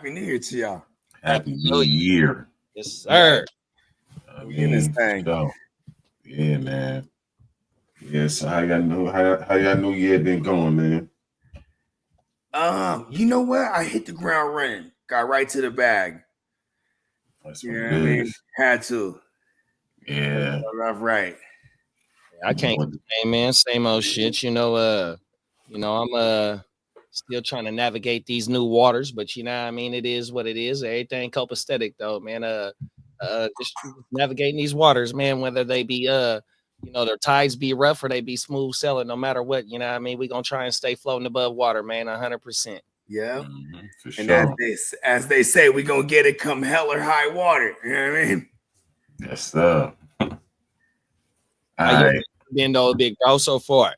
Happy New Year to y'all. Happy New Year. Yes, sir. We in this thing. So, yeah, man. Yeah, so how y'all New Year been going, man? You know what? I hit the ground running. Got right to the bag. That's You what know it what I mean? is. Had to. Yeah. All right. I can't complain, man. Same old shit. I'm still trying to navigate these new waters, but you know what I mean? It is what it is. Everything copacetic though, man. Just navigating these waters, man, whether they be their tides be rough or they be smooth sailing, no matter what, you know what I mean? We're gonna try and stay floating above water, man, 100%. Yeah. For And sure. as they say, we're gonna get it come hell or high water. You know what I mean? Yes, sir. How you been though, big bro, so far?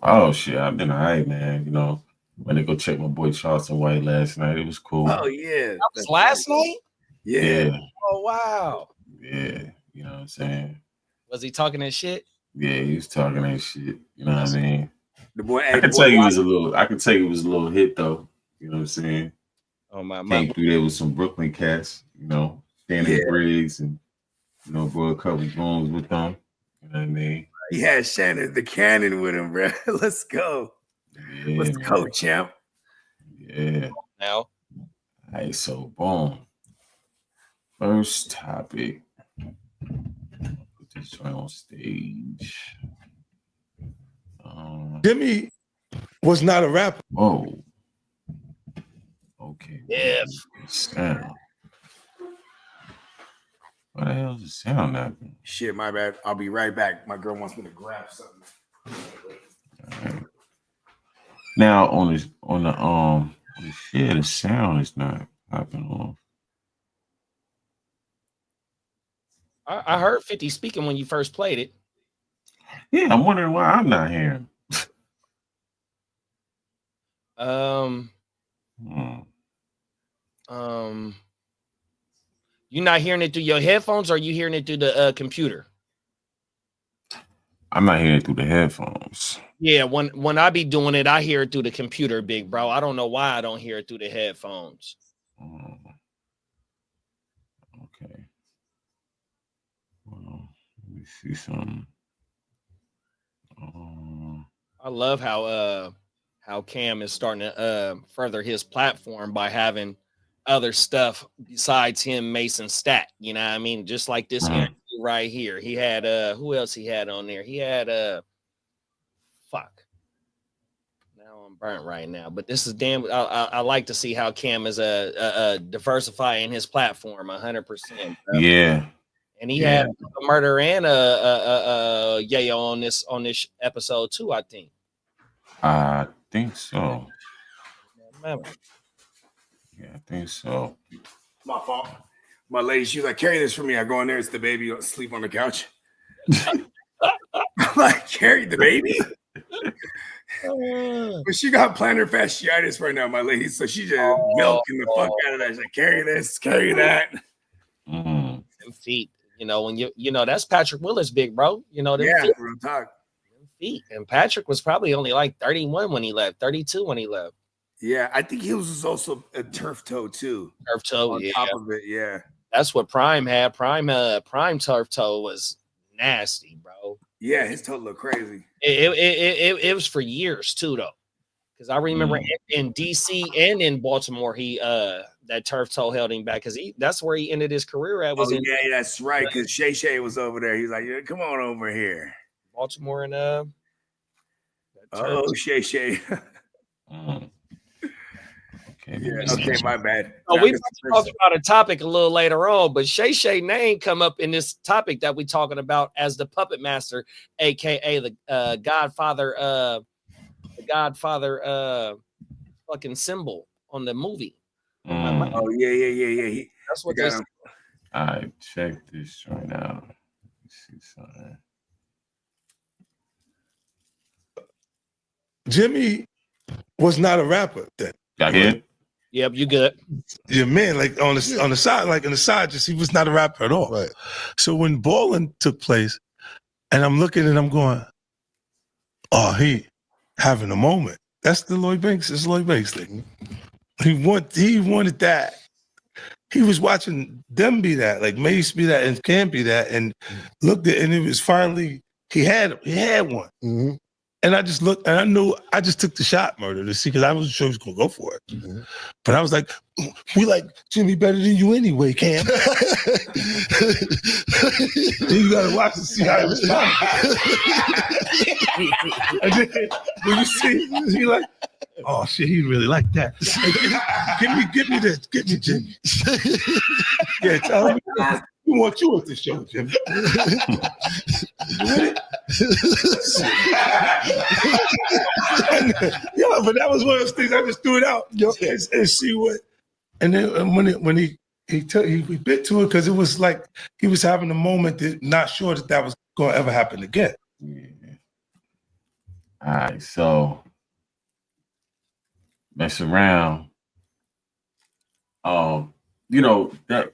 Oh shit, I've been all right, man. You know, went to go check my boy Charleston White last night. It was cool. Oh yeah. That was last night? Yeah. Oh wow. Yeah, you know what I'm saying? Was he talking that shit? Yeah, he was talking that shit. You know what I mean? The boy, I can tell you it was a little hit though. You know what I'm saying? Oh my Came through there with some Brooklyn cats, you know, Shannon Briggs and bro, a couple bones with them. You know what I mean? He had Shannon the Cannon with him, bro. Let's go. Yeah, let's go, champ. Yeah. Now. All right, so boom. First topic. Put this joint on stage. Jimmy was not a rapper. Oh. Okay. Yeah. Sound. What the hell is the sound happening? Shit, my bad. I'll be right back. My girl wants me to grab something. Right. Now on the shit, the sound is not popping off. I heard 50 speaking when you first played it. Yeah, I'm wondering why I'm not hearing. You're not hearing it through your headphones, or are you hearing it through the computer? I'm not hearing it through the headphones. Yeah, when I be doing it, I hear it through the computer, big bro. I don't know why I don't hear it through the headphones. Okay. Well, let me see something. I love how Cam is starting to further his platform by having other stuff besides him, Mason Stat. You know what I mean? Just like this interview right here. He had who else he had on there? He had fuck. Now I'm burnt right now, but this is damn. I like to see how Cam is diversifying his platform 100%. Yeah. And he had a murder and Yayo on this episode too, I think. I think so. Yeah, I think so. My fault. My lady, she's like, carry this for me. I go in there, it's the baby asleep on the couch. I'm like, carry the baby? But she got plantar fasciitis right now, my lady. So she just milking the fuck out of that. She's like, carry this, carry that. Them feet. When that's Patrick Willis, big bro. Them feet. Real talk. Them feet. And Patrick was probably only like 31 when he left, 32 when he left. Yeah, I think he was also a turf toe too. Turf toe, on top of it, yeah. That's what Prime had. Prime turf toe was nasty, bro. Yeah, his toe looked crazy. It was for years too, though, because I remember in DC and in Baltimore, he that turf toe held him back because that's where he ended his career at. Yeah, that's right. Because Shay was over there. He's like, yeah, come on over here, Baltimore and Shay. Okay, my bad. So we talk about a topic a little later on, but Shay name come up in this topic that we talking about as the puppet master, aka the Godfather, fucking symbol on the movie. Oh yeah. That's what they said. All right, check this right out. Let's see something. Jimmy was not a rapper then. Got hit? Yep, you good. Yeah, man, like on the side, like on the side, just he was not a rapper at all. Right. So when Ballin' took place, and I'm looking and I'm going, oh, he having a moment. That's the Lloyd Banks. It's Lloyd Banks thing. He wanted that. He was watching them be that, like Mace be that, and Cam be that, and looked at, and it was finally he had one. Mm-hmm. And I just looked, and I knew I just took the shot, murder, to see, because I wasn't sure he was gonna go for it. Mm-hmm. But I was like, we like Jimmy better than you anyway, Cam. Then you gotta watch to see how he responds. And then when you see, he like, oh shit, he really like that. Hey, give me this, get me Jimmy. Yeah, tell him we want you at the show, Jimmy. Yeah, but that was one of those things I just threw it out and see what. And then when he bit to it, because it was like he was having a moment that not sure that was going to ever happen again. Yeah. All right, so mess around. You know that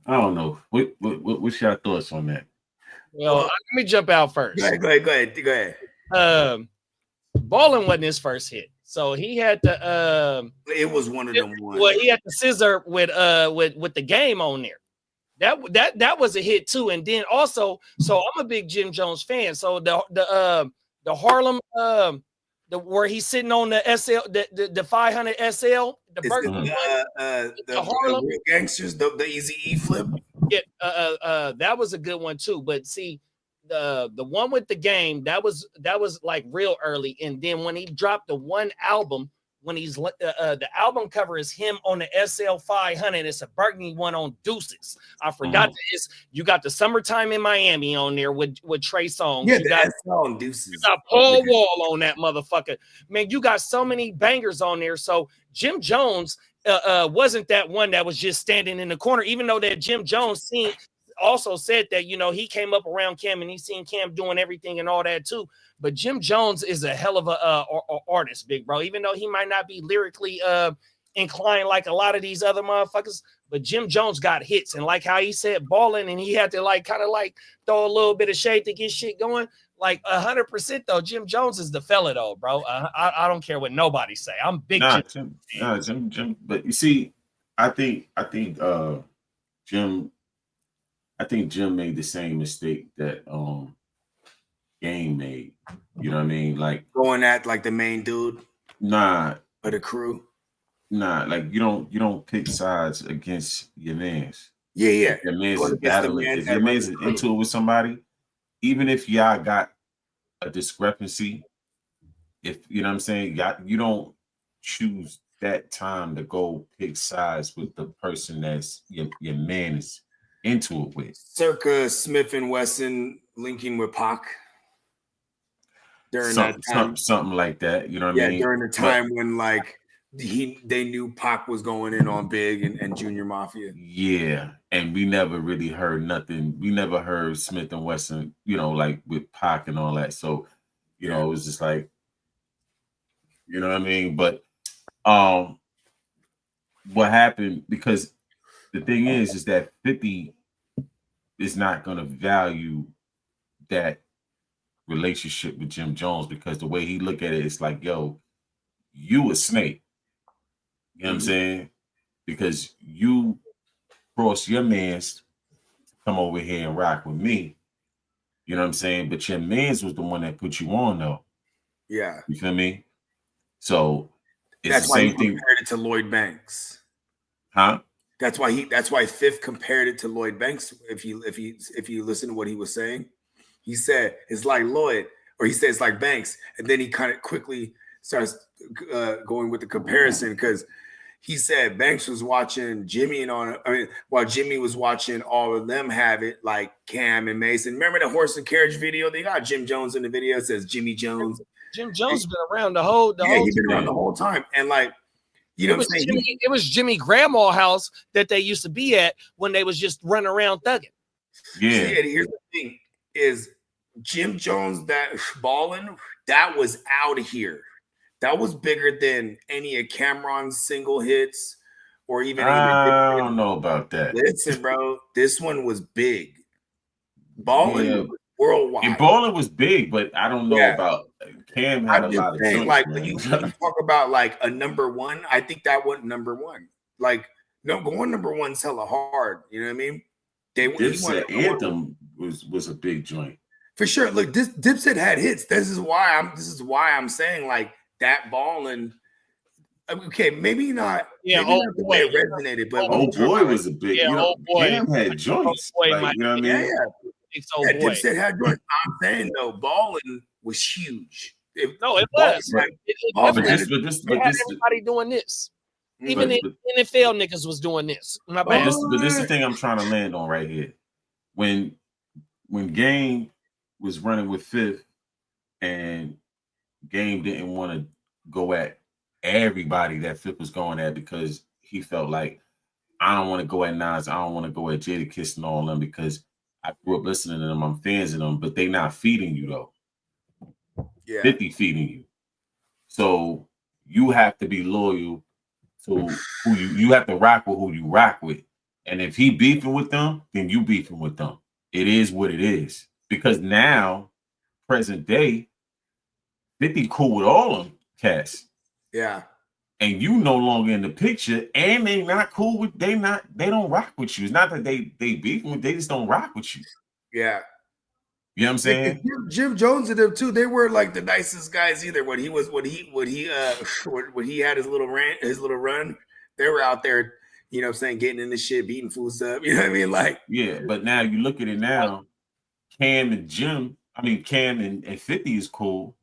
I don't know. What's your thoughts on that? Well, let me jump out first. Go ahead. Ballin wasn't his first hit, so he had to. It was one of them ones. Well, he had to scissor with the game on there. That was a hit too, and then also, so I'm a big Jim Jones fan. So the Harlem where he's sitting on the SL the 500 SL the Harlem the gangsters the Easy E flip. Yeah, that was a good one too. But see, the one with the game that was like real early, and then when he dropped the one album, when he's the album cover is him on the SL 500. It's a burgundy one on Deuces. I forgot you got the Summertime in Miami on there with Trey Songz. Yeah, you got SL on Deuces. You got Paul Wall on that motherfucker. Man, you got so many bangers on there. So Jim Jones wasn't that one that was just standing in the corner, even though that Jim Jones also said that, you know, he came up around Cam and he seen Cam doing everything and all that too. But Jim Jones is a hell of a artist, big bro, even though he might not be lyrically inclined like a lot of these other motherfuckers. But Jim Jones got hits, and like how he said balling, and he had to like kind of like throw a little bit of shade to get shit going. Like 100% though, Jim Jones is the fella though, bro. I don't care what nobody say. I'm big. Jim. But you see, I think Jim made the same mistake that Game made. You know what I mean? Like going at like the main dude. Nah. Or the crew. Nah, like you don't pick sides against your mans. Yeah. If your man's is battling, if your man's is into it with somebody, even if y'all got a discrepancy, if you know what I'm saying, you don't choose that time to go pick sides with the person that's your man is into it with. Circa Smith and Wesson linking with Pac during that time. Something like that, you know what I mean? Yeah, during the time when like they knew Pac was going in on Big and Junior Mafia. Yeah, and we never really heard nothing. We never heard Smith and Wesson, you know, like with Pac and all that. So, you know, it was just like, you know what I mean? But what happened, because the thing is that 50 is not going to value that relationship with Jim Jones, because the way he look at it, it's like, yo, you a snake. You know what I'm saying? Because you cross your mans to come over here and rock with me. You know what I'm saying? But your mans was the one that put you on, though. Yeah. You feel me? So it's that's the why same he thing. Compared it to Lloyd Banks. Huh? That's why Fifth compared it to Lloyd Banks. If you listen to what he was saying, he said it's like Lloyd, or he said it's like Banks, and then he kind of quickly starts going with the comparison, because he said Banks was watching Jimmy while Jimmy was watching all of them have it, like Cam and Mason. Remember the horse and carriage video? They got Jim Jones in the video. It says Jimmy Jones. Jim Jones been around the whole he's been around the whole time, and like. You know what I'm saying? It was Jimmy Grandma house that they used to be at when they was just running around thugging. Yeah. See, here's the thing: is Jim Jones that balling? That was out of here. That was bigger than any of Cameron's single hits, or even. I don't know about that. Listen, bro, this one was big. Balling was worldwide. And balling was big, but I don't know about Cam had a I'm just lot of saying, joints, like man. when you talk about like a number one, I think that went number one. Like number one's hella hard. You know what I mean? He wanted Dipset Anthem was a big joint. for sure. Look, this Dipset had hits. This is why I'm saying like that ball and okay, maybe not. Yeah, maybe not the way it resonated, but when you Oh talk boy about, was a big. yeah, You know, old boy. Cam had joints. Boy, Like, you know what I yeah, mean? Big old boy. Dipset had joints. I'm saying though, balling was huge. No, it Ball- was. Right. Ball But had this, but this, They but had this, everybody doing this. Even but, the NFL niggas was doing this. My but bad. this, but this is the thing I'm trying to land on right here. When Game was running with Fifth, and Game didn't want to go at everybody that Fifth was going at because he felt like I don't want to go at Nas, I don't want to go at Jadakiss and all them because I grew up listening to them, I'm fans of them, but they not feeding you though. yeah. 50 feeding you. So you have to be loyal to who you have to rock with who you rock with. And if he beefing with them, then you beefing with them. It is what it is. Because now, present day, 50 cool with all of them cats. Yeah. And you no longer in the picture, and they not cool with they don't rock with you. It's not that they beefing with, they just don't rock with you. Yeah. You know what I'm saying? Jim Jones and them too. They were like the nicest guys either. When he had his little run, they were out there, you know what I'm saying, getting in the shit, beating fools up. You know what I mean? Like, yeah, but now you look at it now, Cam and 50 is cool.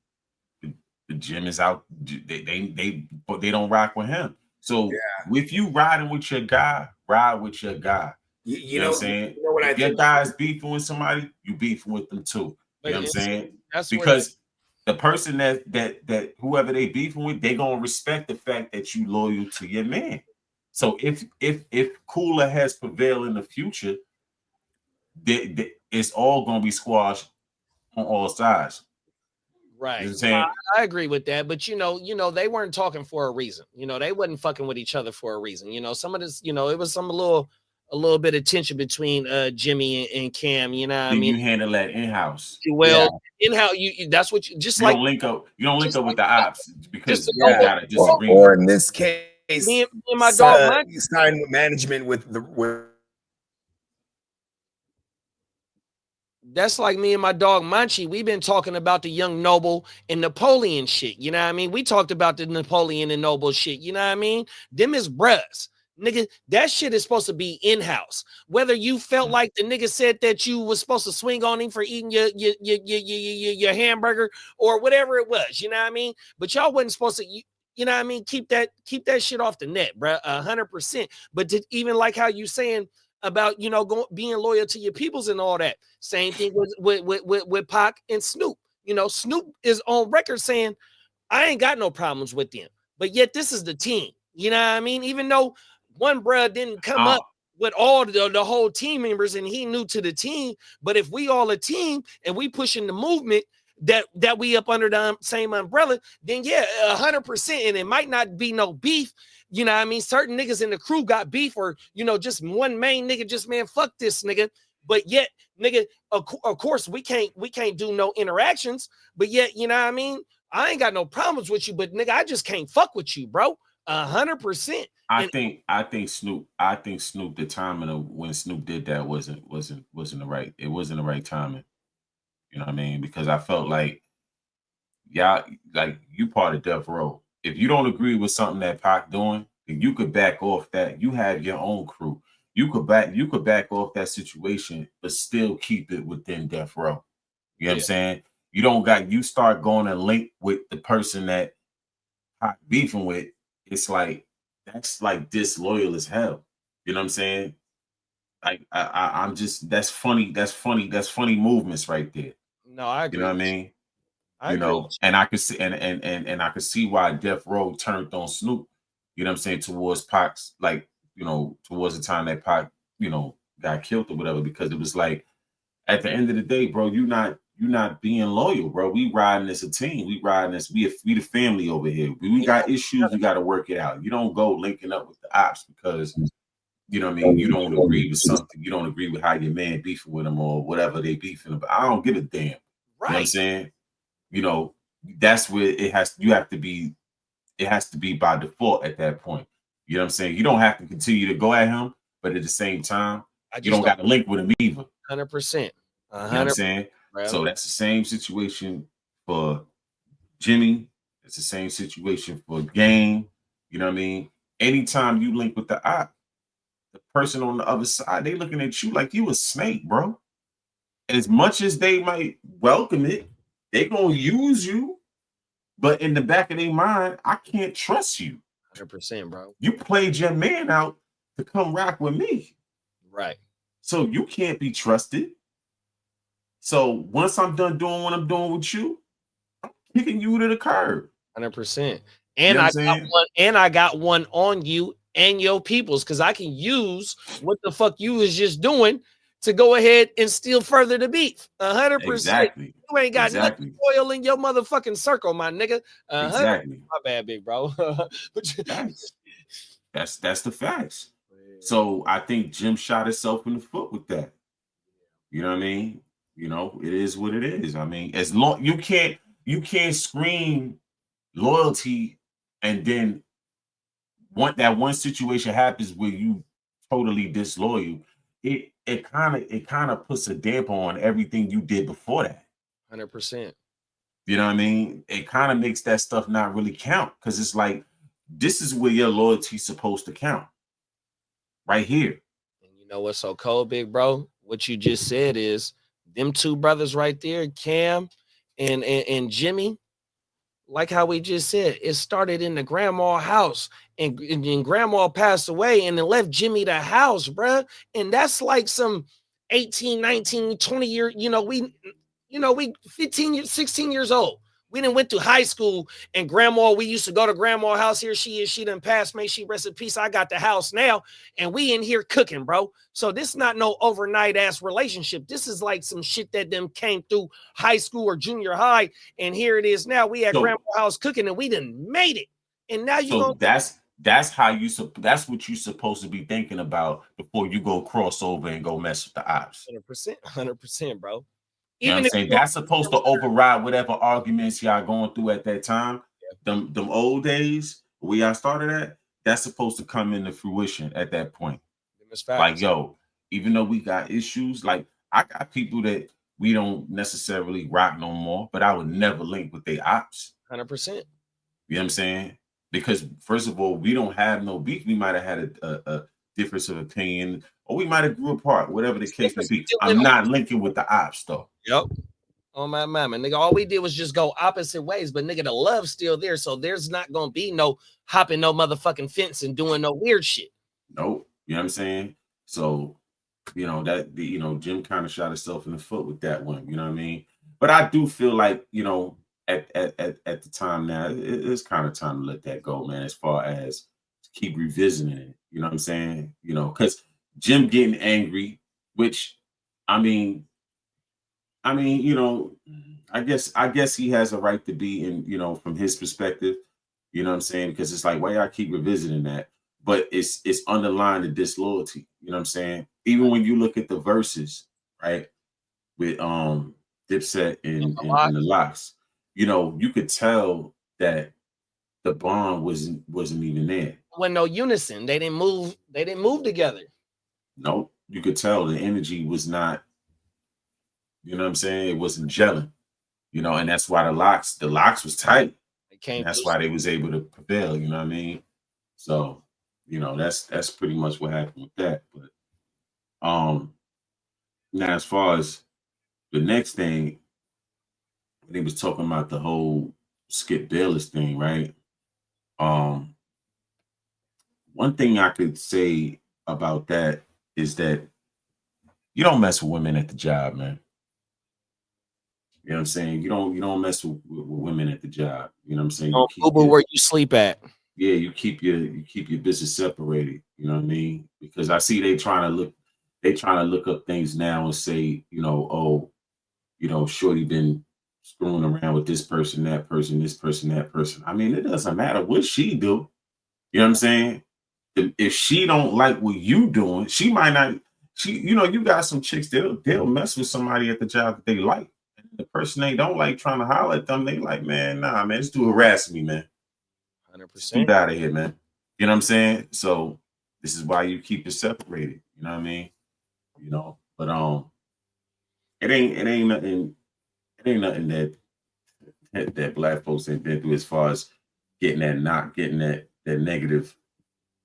The Jim is out. They don't rock with him. So if you riding with your guy, ride with your guy. You know what I'm saying? You know what if your guy's beefing with somebody, you beefing with them too. You know what I'm saying? Because the person that whoever they beefing with, they gonna respect the fact that you loyal to your man. So if cooler has prevailed in the future, it's all gonna be squashed on all sides. Right. You know what I'm saying? I agree with that. But you know, they weren't talking for a reason. You know, they wasn't fucking with each other for a reason. You know, some of this, you know, it was a little bit of tension between Jimmy and Cam. You know what I mean? You handle that in-house. Well, in-house, you that's what you just you like don't link up. You don't link up with the ops because you got a disagreement. or in this case, me and my dog you signed management with that's like me and my dog Manchi. We've been talking about the young noble and Napoleon shit. You know what I mean? We talked about the Napoleon and Noble shit. You know what I mean? Them is bruhs. Nigga, that shit is supposed to be in-house. Whether you felt like the nigga said that you was supposed to swing on him for eating your hamburger or whatever it was, you know what I mean? But y'all wasn't supposed to, you know what I mean? Keep that shit off the net, bro. 100%. But even like how you saying about, you know, being loyal to your peoples and all that. Same thing with Pac and Snoop. You know, Snoop is on record saying, I ain't got no problems with them. But yet this is the team. You know what I mean? Even though one bruh didn't come up with all the whole team members and he new to the team, but if we all a team and we pushing the movement that we up under the same umbrella, then yeah, 100%. And it might not be no beef. You know what I mean? Certain niggas in the crew got beef or, you know, just one main nigga, just man, fuck this nigga. But yet, nigga, of course, we can't do no interactions. But yet, you know what I mean? I ain't got no problems with you, but nigga, I just can't fuck with you, bro. 100%. I think Snoop, the timing of when Snoop did that wasn't the right. It wasn't the right timing. You know what I mean? Because I felt like y'all, like you part of Death Row. If you don't agree with something that Pac doing, then you could back off that. You have your own crew. You could back off that situation, but still keep it within Death Row. You know what I'm saying? You start going and link with the person that Pac beefing with. It's like that's like disloyal as hell. You know what I'm saying? Like I'm just that's funny movements right there. No, I agree. You know what I mean? I agree. And I could see and I could see why Death Row turned on Snoop, you know what I'm saying, towards Pac's, like, you know, towards the time that Pac, you know, got killed or whatever, because it was like at the end of the day, bro, you're not being loyal, bro. We riding as a team. We riding as we the family over here. We got issues, we got to work it out. You don't go linking up with the ops because, you know what I mean, you don't agree with something. You don't agree with how your man beefing with them or whatever they beefing about. I don't give a damn. Right. You know what I'm saying? You know, that's where it has to be by default at that point. You know what I'm saying? You don't have to continue to go at him, but at the same time, I you just don't don't got to link with him either. 100%. You know what I'm 100%, saying? bro. So that's the same situation for Jimmy. It's the same situation for Game. You know what I mean? Anytime you link with the op, the person on the other side, they looking at you like you a snake, bro. As much as they might welcome it, they gonna use you. But in the back of their mind, I can't trust you. 100%, bro. You played your man out to come rock with me. Right. So you can't be trusted. So once I'm done doing what I'm doing with you, I'm kicking you to the curb. 100%. You And know what I'm I got saying? one, and I got one on you and your peoples, because I can use what the fuck you was just doing to go ahead and steal further the beef. 100%. Exactly. You ain't got nothing Exactly. oil in your motherfucking circle, my nigga. 100. Exactly. My bad, big bro. Facts. That's the facts. So I think Jim shot himself in the foot with that. You know what I mean? You know, it is what it is. I mean, as long you can't scream loyalty and then that one situation happens where you totally disloyal. It kind of puts a damper on everything you did before that. 100%. You know what I mean? It kind of makes that stuff not really count because it's like this is where your loyalty's supposed to count. Right here. And you know what's so cold, big bro? What you just said is them two brothers right there, Cam and Jimmy, like how we just said, it started in the grandma house, and grandma passed away and then left Jimmy the house, bruh. And that's like some 18, 19, 20 year, we 15 years, 16 years old. We done went to high school, and grandma, we used to go to grandma's house. Here she is. She done passed. May she rest in peace. I got the house now, and we in here cooking, bro. So this not no overnight ass relationship. This is like some shit that them came through high school or junior high, and here it is now. We at grandma's house cooking, and we done made it. And now you so that's how that's what you're supposed to be thinking about before you go cross over and go mess with the ops. 100%, bro. You know what I'm saying? That's supposed to override whatever arguments y'all going through at that time. Yeah. Them old days where y'all started at, that's supposed to come into fruition at that point. Like, yo, even though we got issues, like I got people that we don't necessarily rock no more, but I would never link with their ops. 100%. You know what I'm saying? Because first of all, we don't have no beef. We might have had a difference of opinion, or we might have grew apart, whatever the case may be. I'm not linking with the ops though. Yep. On my mama, nigga, all we did was just go opposite ways, but nigga, the love's still there, so there's not gonna be no hopping no motherfucking fence and doing no weird shit. Nope. You know what I'm saying? So, Jim kind of shot himself in the foot with that one. You know what I mean? But I do feel like, at the time now, it's kind of time to let that go, man. As far as keep revisiting it, you know what I'm saying? Because Jim getting angry, which, I guess he has a right to be in, from his perspective, you know what I'm saying? Because it's like, why y'all keep revisiting that? But it's underlying the disloyalty, you know what I'm saying? Even when you look at the verses, right, with Dipset and the Locks, you could tell that the bond wasn't even there. When no unison, they didn't move together. Nope. You could tell the energy was not, you know what I'm saying? It wasn't gelling, and that's why the locks was tight. That's why they was able to prevail, you know what I mean? So, that's pretty much what happened with that. But now as far as the next thing, they was talking about the whole Skip Bayless thing, right? One thing I could say about that is that you don't mess with women at the job, man. You know what I'm saying? You don't mess with women at the job. You know what I'm saying? You keep where you sleep at. Yeah, you keep your business separated. You know what I mean? Because I see they trying to look up things now and say, Shorty been screwing around with this person, that person, this person, that person. I mean, it doesn't matter what she do. You know what I'm saying? If she don't like what you doing, she might not. You got some chicks they'll mess with somebody at the job that they like. The person they don't like trying to holler at them, they like, man, nah, man, this dude harassing me, man. 100%. Get out of here, man. You know what I'm saying? So this is why you keep it separated. You know what I mean? You know, but it ain't nothing that black folks ain't been through as far as not getting that negative,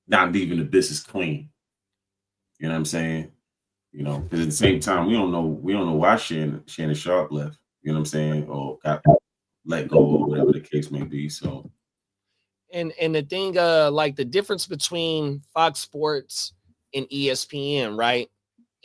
not leaving the business clean. You know what I'm saying? You know, because at the same time, we don't know why Shannon Sharp left. You know what I'm saying? Or got let go or whatever the case may be. So And the thing, like the difference between Fox Sports and ESPN, right?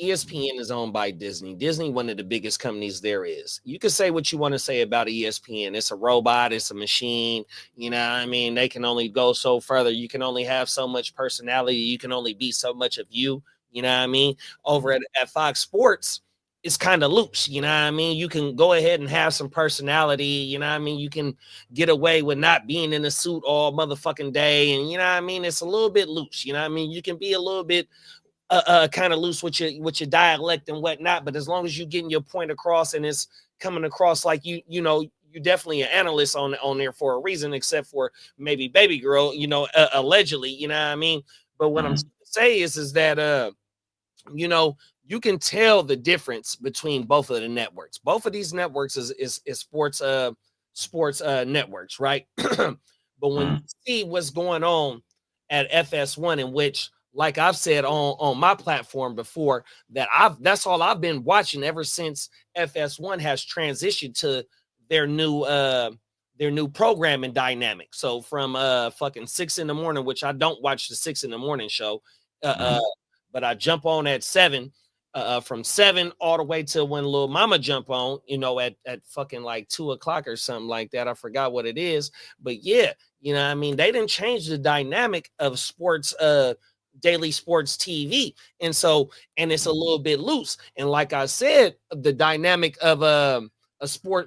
ESPN is owned by Disney. Disney, one of the biggest companies there is. You can say what you want to say about ESPN. It's a robot, it's a machine. You know what I mean? They can only go so further. You can only have so much personality. You can only be so much of you. You know what I mean? Over at Fox Sports, it's kind of loose. You know what I mean? You can go ahead and have some personality. You know what I mean? You can get away with not being in a suit all motherfucking day. And you know what I mean? It's a little bit loose. You know what I mean? You can be a little bit kind of loose with your dialect and whatnot, but as long as you're getting your point across and it's coming across like you know, you're definitely an analyst on there for a reason, except for maybe Baby Girl, you know, allegedly, you know what I mean? But what I'm saying is that you know, you can tell the difference between both of the networks. Both of these networks is sports networks, right? But when you see what's going on at FS1, in which, like I've said on my platform before, that's all I've been watching ever since FS1 has transitioned to their new programming dynamic. So from fucking 6 a.m, which I don't watch the 6 a.m show, but I jump on at 7, from 7 all the way till when Lil Mama jump on, you know, at fucking like 2 o'clock or something like that. I forgot what it is, but yeah, you know what I mean? They didn't change the dynamic of sports, daily sports TV. And so, and it's a little bit loose. And like I said, the dynamic of a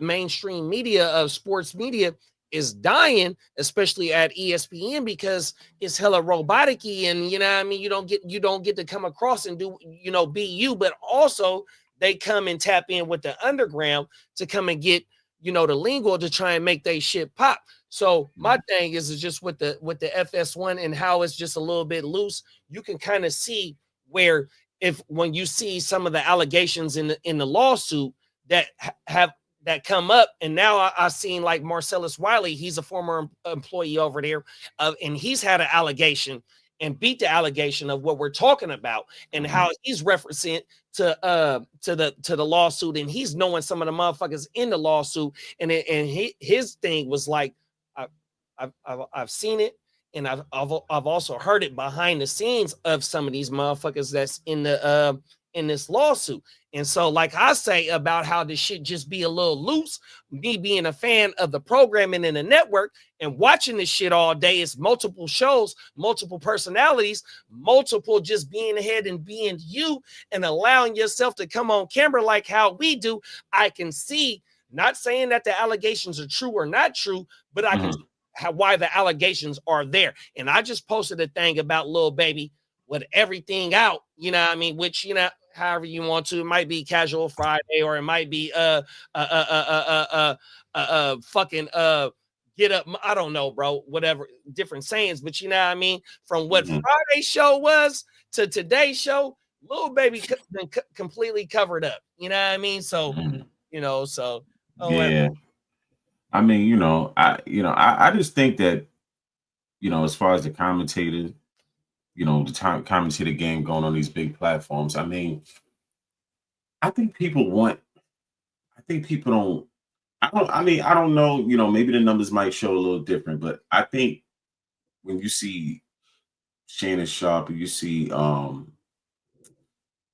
mainstream media, of sports media, is dying, especially at ESPN, because it's hella robotic-y, and you know what I mean, you don't get to come across and do, you know, be you, but also they come and tap in with the underground to come and get, you know, the lingo to try and make they shit pop. So my thing is just with the FS1 and how it's just a little bit loose. You can kind of see where, if when you see some of the allegations in the lawsuit that have that come up, and now I seen like Marcellus Wiley, he's a former employee over there, and he's had an allegation and beat the allegation of what we're talking about, and how he's referencing to the lawsuit, and he's knowing some of the motherfuckers in the lawsuit, and his thing was like, I've seen it, and I've also heard it behind the scenes of some of these motherfuckers that's in this lawsuit. And so, like I say about how this shit just be a little loose, me being a fan of the programming in the network and watching this shit all day, is multiple shows, multiple personalities, multiple just being ahead and being you and allowing yourself to come on camera like how we do. I can see, not saying that the allegations are true or not true, but I can see why the allegations are there. And I just posted a thing about Lil Baby with everything out, you know what I mean, which, you know, however you want to, it might be Casual Friday, or it might be fucking get up, I don't know, bro, whatever, different sayings, but you know what I mean, from what Friday's show was to today's show, Lil Baby been completely covered up, you know what I mean? So you know, so yeah, I mean, you know, I just think that, you know, as far as the commentators, you know, the commentator game going on these big platforms, I mean, I think people don't, I don't know, you know, maybe the numbers might show a little different, but I think when you see Shannon Sharp, you see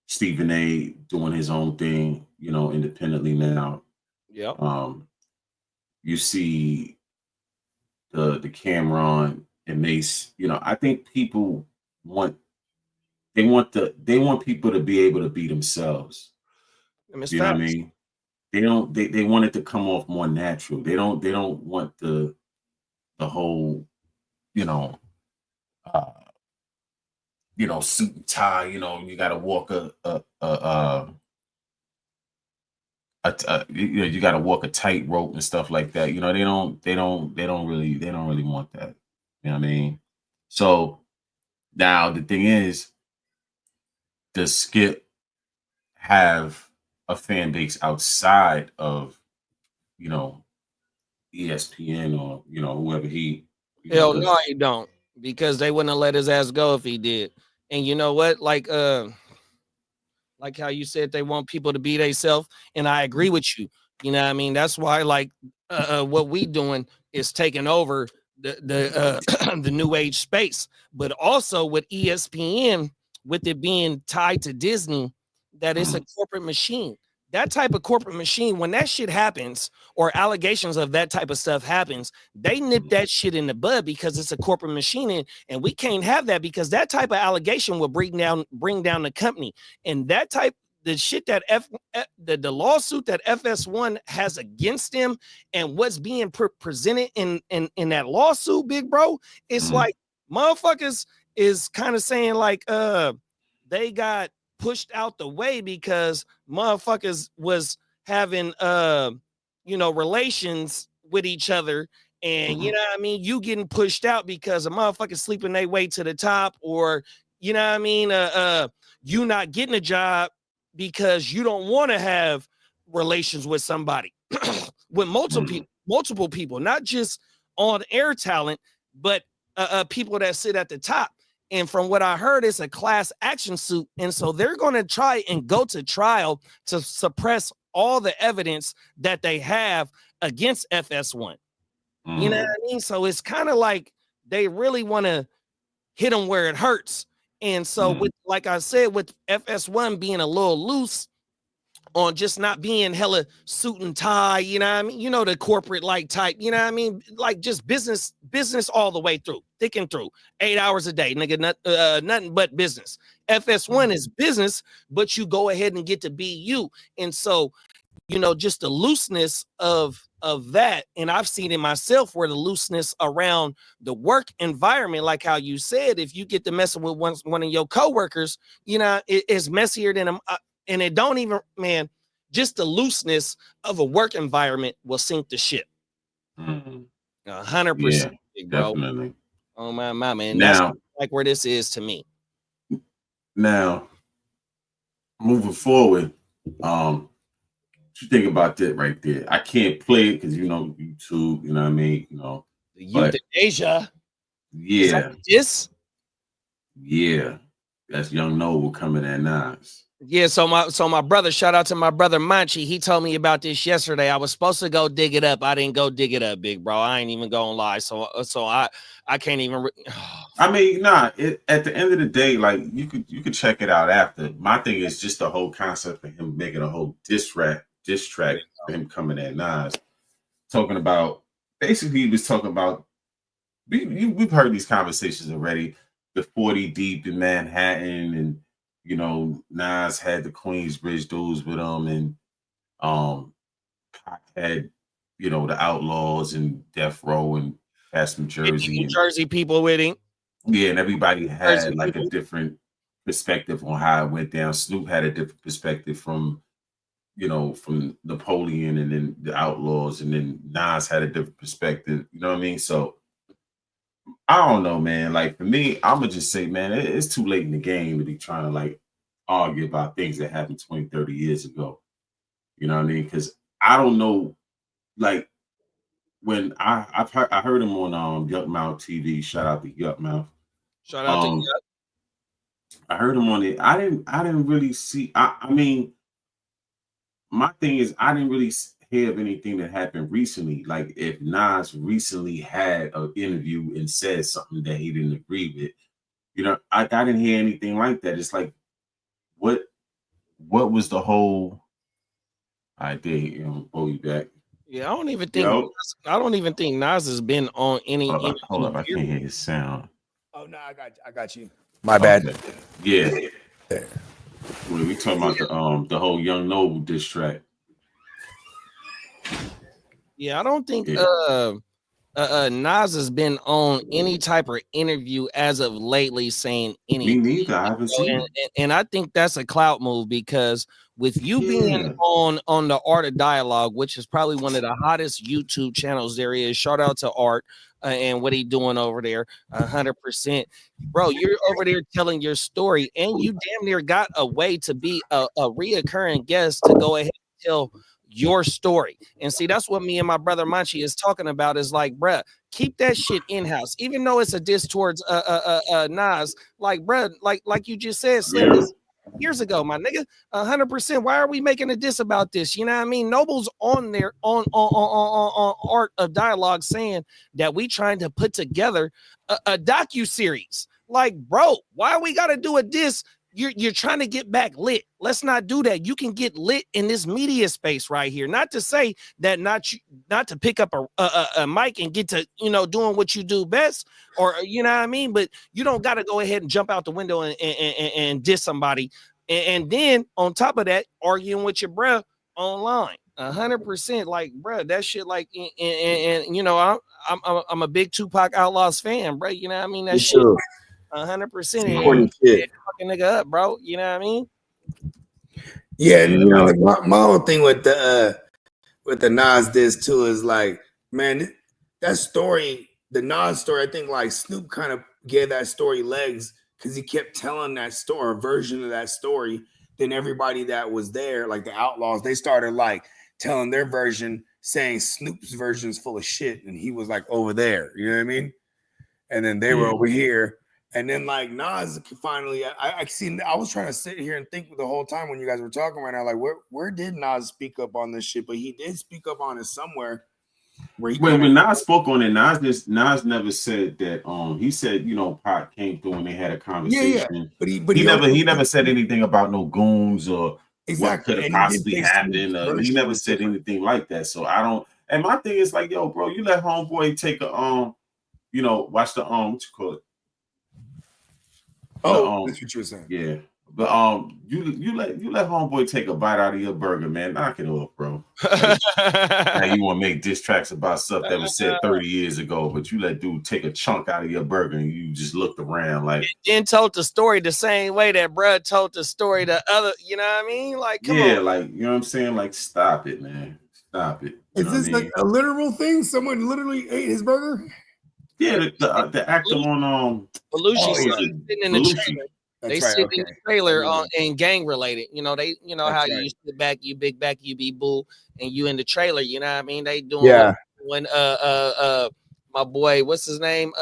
Stephen A doing his own thing, you know, independently now. yeah. You see the Cameron and Mace, you know, I think people want people to be able to be themselves. You know what I mean? They want it to come off more natural. They don't want the whole, you know, suit and tie, you know, you got to walk a you got to walk a tightrope and stuff like that. You know, they don't really want that. You know what I mean? So now the thing is, does Skip have a fan base outside of, you know, ESPN or, you know, whoever he, you know, Hell no, he don't, because they wouldn't have let his ass go if he did. And you know what? Like how you said they want people to be themselves, and I agree with you. You know what I mean? That's why like what we doing is taking over the the new age space, but also with ESPN, with it being tied to Disney, that it's a corporate machine. That type of corporate machine, when that shit happens or allegations of that type of stuff happens, they nip that shit in the bud because it's a corporate machine, and we can't have that because that type of allegation will bring down the company. And that type, the shit that the lawsuit that FS1 has against them and what's being presented in that lawsuit, big bro, it's like motherfuckers is kind of saying like they got pushed out the way because motherfuckers was having relations with each other, and you know what I mean, you getting pushed out because a motherfucker sleeping their way to the top, or you know what I mean, you not getting a job because you don't want to have relations with somebody with multiple people, not just on air talent, but people that sit at the top. And from what I heard, it's a class action suit. And so they're going to try and go to trial to suppress all the evidence that they have against FS1. You know what I mean? So it's kind of like they really want to hit them where it hurts. And so with, like I said, with FS1 being a little loose on just not being hella suit and tie, you know what I mean? You know, the corporate like type, you know what I mean? Like just business all the way through, thick and through, 8 hours a day, nigga, nothing but business. FS1 is business, but you go ahead and get to be you. And so, you know, just the looseness of that, and I've seen it myself, where the looseness around the work environment, like how you said, if you get to messing with one of your coworkers, you know, it's messier than them. And it don't even, man, just the looseness of a work environment will sink the ship. 100%, bro. Definitely. Oh my man. Now, that's like where this is to me. Now, moving forward, what you think about that right there? I can't play it because, you know, YouTube, you know what I mean? You know, the euthanasia. Yeah. This? Yeah. That's Young Noble coming at Nas. Yeah, so my brother, shout out to my brother Manchi. He told me about this yesterday. I was supposed to go dig it up. I didn't go dig it up, big bro. I ain't even gonna lie. So I can't even. I mean, at the end of the day, like you could check it out after. My thing is just the whole concept of him making a whole diss track for him coming at Nas, talking about, basically he was talking about, we've heard these conversations already. The 40 deep in Manhattan, and you know, Nas had the Queensbridge dudes with him, and Pac had, you know, the Outlaws and Death Row and past New Jersey, New Jersey people with him. Yeah, and everybody had like a different perspective on how it went down. Snoop had a different perspective from, you know, from Napoleon, and then the Outlaws, and then Nas had a different perspective. You know what I mean? So I don't know, man. Like for me, I'm gonna just say, man, it's too late in the game to be trying to like argue about things that happened 20, 30 years ago. You know what I mean? Because I don't know, like when I heard him on Yuck Mouth TV. Shout out to Yuck Mouth. Shout out to Yuck. I heard him on it. I didn't really see. I mean, my thing is, I didn't really hear of anything that happened recently. Like if Nas recently had an interview and said something that he didn't agree with, you know, I didn't hear anything like that. It's like, what was the whole idea? Pull you back. Yeah, I don't even think Nas has been on any. Hold up, I can't hear his sound. Oh no, I got you. My bad. Okay. Yeah. We talking about the whole Young Noble diss track. Yeah, I don't think Nas has been on any type of interview as of lately saying anything. Me neither. I haven't seen it. And I think that's a clout move, because with you being on the Art of Dialogue, which is probably one of the hottest YouTube channels there is. Shout out to Art and what he doing over there. 100%, bro. You're over there telling your story, and you damn near got a way to be a reoccurring guest to go ahead and tell your story. And see, that's what me and my brother Manchi is talking about. Is like, bruh, keep that shit in house, even though it's a diss towards Nas. Like, bruh, like you just said, Slim. Yeah. Years ago, my nigga, 100%. Why are we making a diss about this? You know what I mean? Noble's on there on Art of Dialogue saying that we trying to put together a docu-series. Like, bro, why we gotta do a diss? You're trying to get back lit. Let's not do that. You can get lit in this media space right here. Not to say that not to pick up a mic and get to, you know, doing what you do best, or you know what I mean. But you don't got to go ahead and jump out the window and diss somebody, and then on top of that, arguing with your bruh online. 100%, like, bruh, that shit, like, and you know, I'm a big Tupac Outlaws fan, bro. You know what I mean? That shit. 100%. Corny shit. Fucking nigga up, bro. You know what I mean? Yeah, and, you know, like my whole thing with the Nas diss too is like, man, that story, the Nas story, I think like Snoop kind of gave that story legs because he kept telling that story, a version of that story. Then everybody that was there, like the Outlaws, they started like telling their version, saying Snoop's version is full of shit, and he was like over there. You know what I mean? And then they were over here. And then like Nas finally, I was trying to sit here and think the whole time when you guys were talking right now, like where did Nas speak up on this shit? But he did speak up on it somewhere. Where he when Nas spoke on it, Nas never said that. He said, you know, Pac came through and they had a conversation. Yeah. But he never said anything about no goons or exactly what could have possibly happened. He never said anything like that. So I don't. And my thing is like, yo, bro, you let homeboy take a you know, watch the what you call it. Oh, that's what you were saying. Yeah, but you let homeboy take a bite out of your burger, man. Knock it off, bro. Now you want to make diss tracks about stuff that was said 30 years ago, but you let dude take a chunk out of your burger and you just looked around like. And told the story the same way that bruh told the story the other. You know what I mean? Like, come on. Like, you know what I'm saying? Like, stop it, man. Stop it. Is this like a literal thing? Someone literally ate his burger? Yeah, the actor on Belushi sitting in the trailer. They sit in the trailer and gang related. You know, how you sit back, you big back, you be bull, and you in the trailer. You know what I mean? They doing when my boy, what's his name?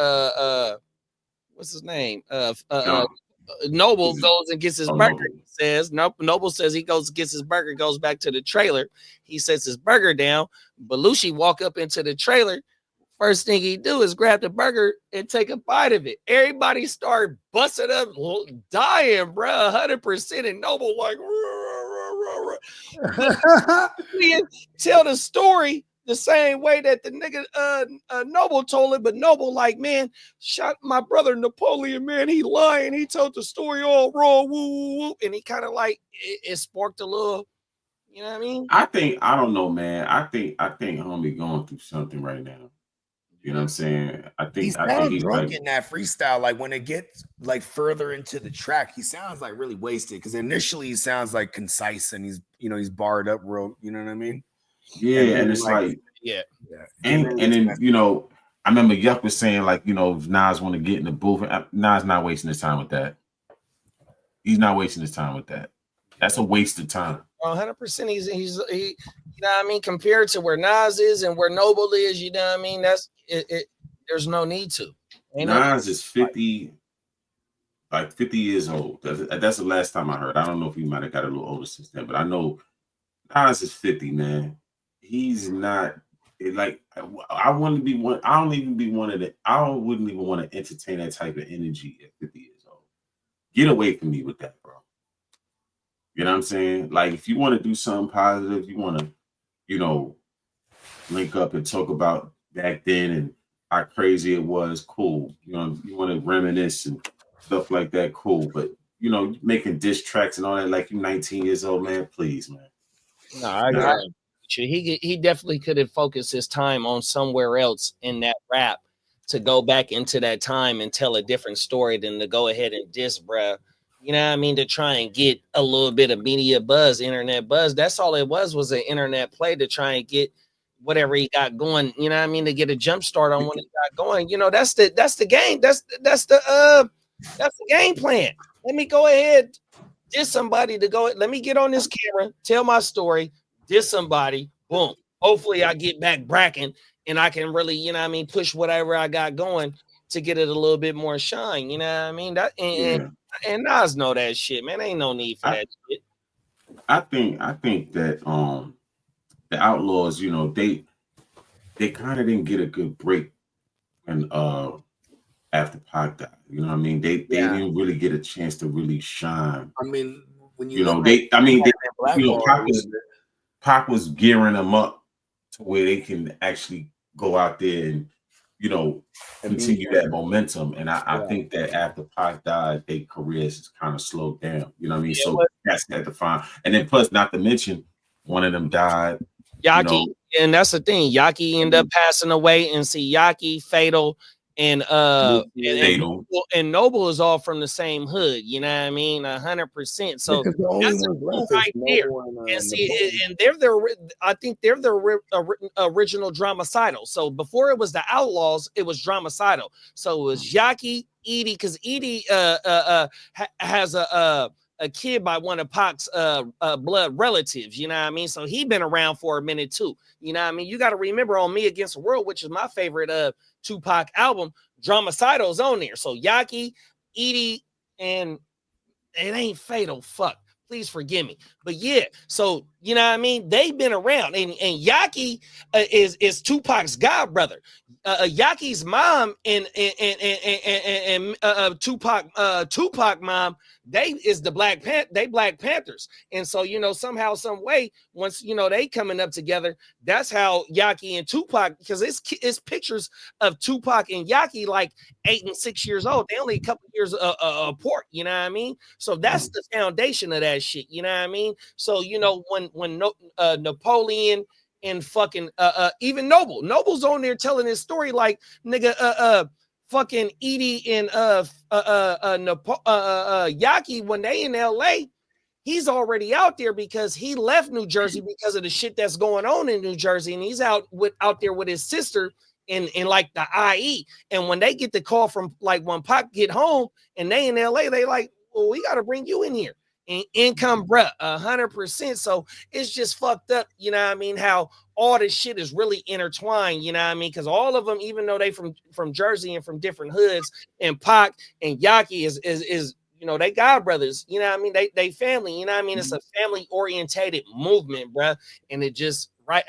Noble goes and gets his burger. He says Noble says he gets his burger, goes back to the trailer. He sets his burger down. Belushi walk up into the trailer. First thing he do is grab the burger and take a bite of it. Everybody start busting up, dying, bro, 100%. And Noble like, tell the story the same way that the nigga Noble told it, but Noble like, man, shot my brother Napoleon, man, he lying. He told the story all wrong, woo, woo, woo. And he kind of like it sparked a little, you know what I mean? I don't know, man. I think homie going through something right now. You know what I'm saying? I think he's drunk like, in that freestyle. Like when it gets like further into the track, he sounds like really wasted. Because initially he sounds like concise and he's barred up real. You know what I mean? Yeah, and it's like yeah. And then you know, I remember Yuck was saying like, you know, if Nas want to get in the booth, Nas not wasting his time with that. He's not wasting his time with that. That's a waste of time. 100%. He's you know what I mean, compared to where Nas is and where Noble is, you know what I mean? That's it. There's no need to. Nas is 50 years old. That's the last time I heard. I don't know if he might have got a little older since then, but I know Nas is 50, man. He's not like I wouldn't even want to entertain that type of energy at 50 years old. Get away from me with that, bro. You know what I'm saying? Like, if you want to do something positive, you want to, you know, link up and talk about back then and how crazy it was, cool. You know, you want to reminisce and stuff like that, cool. But, you know, making diss tracks and all that, like you 19 years old, man, please, man. No, I agree. He definitely could have focused his time on somewhere else in that rap to go back into that time and tell a different story than to go ahead and diss, bruh. you know what I mean, to try and get a little bit of media buzz, internet buzz. That's all it was an internet play to try and get whatever he got going, you know what I mean, to get a jump start on when he got going. You know, that's the game. That's the game plan. Let me go ahead, diss somebody to go. Let me get on this camera, tell my story, diss somebody, boom. Hopefully I get back bracking and I can really, you know what I mean, push whatever I got going to get it a little bit more shine. You know what I mean? That and Nas know that shit, man. Ain't no need for that shit. I think that the Outlaws, you know, they kind of didn't get a good break when after Pac died. You know what I mean? They didn't really get a chance to really shine. I mean, when you know, Pac was gearing them up to where they can actually go out there and, you know, continue that momentum. And I think that after Pac died, their careers kind of slowed down. You know what I mean? So that's had to find. And then plus, not to mention, one of them died. Yaki, you know, and that's the thing. Yaki ended up passing away, and see Yaki, Fatal, and Noble is all from the same hood. You know what I mean? 100%. So that's right there. And see, and I think they're the original Dramacidal. So before it was the Outlaws, it was Dramacidal. So it was Yaki, Edie, because Edie has a kid by one of Pac's blood relatives, you know what I mean? So he been around for a minute too, you know what I mean? You got to remember on Me Against the World, which is my favorite Tupac album, Dramacidal's on there. So Yaki, Edie, and it ain't Fatal, fuck. Please forgive me. But yeah, so you know what I mean? They've been around, and Yaki is Tupac's god brother. Yaki's mom and Tupac mom, they is the Black Panthers. And so, you know, somehow, some way, once, you know, they coming up together, that's how Yaki and Tupac, because it's pictures of Tupac and Yaki like 8 and 6 years old. They only a couple years apart, you know what I mean? So that's the foundation of that shit, you know what I mean? So, you know, when Napoleon and fucking even Noble's on there telling his story like, nigga, fucking Edie and Yaki, when they in LA, he's already out there because he left New Jersey because of the shit that's going on in New Jersey, and he's out there with his sister in like the IE. And when they get the call from, like, when Pac get home and they in LA, they like, well, we got to bring you in here. And income, bruh, 100%. So it's just fucked up, you know what I mean? How all this shit is really intertwined, you know what I mean? Because all of them, even though they from Jersey and from different hoods, and Pac and Yaki is you know, they god brothers, you know what I mean? They family, you know what I mean? It's a family orientated movement, bruh. And it just right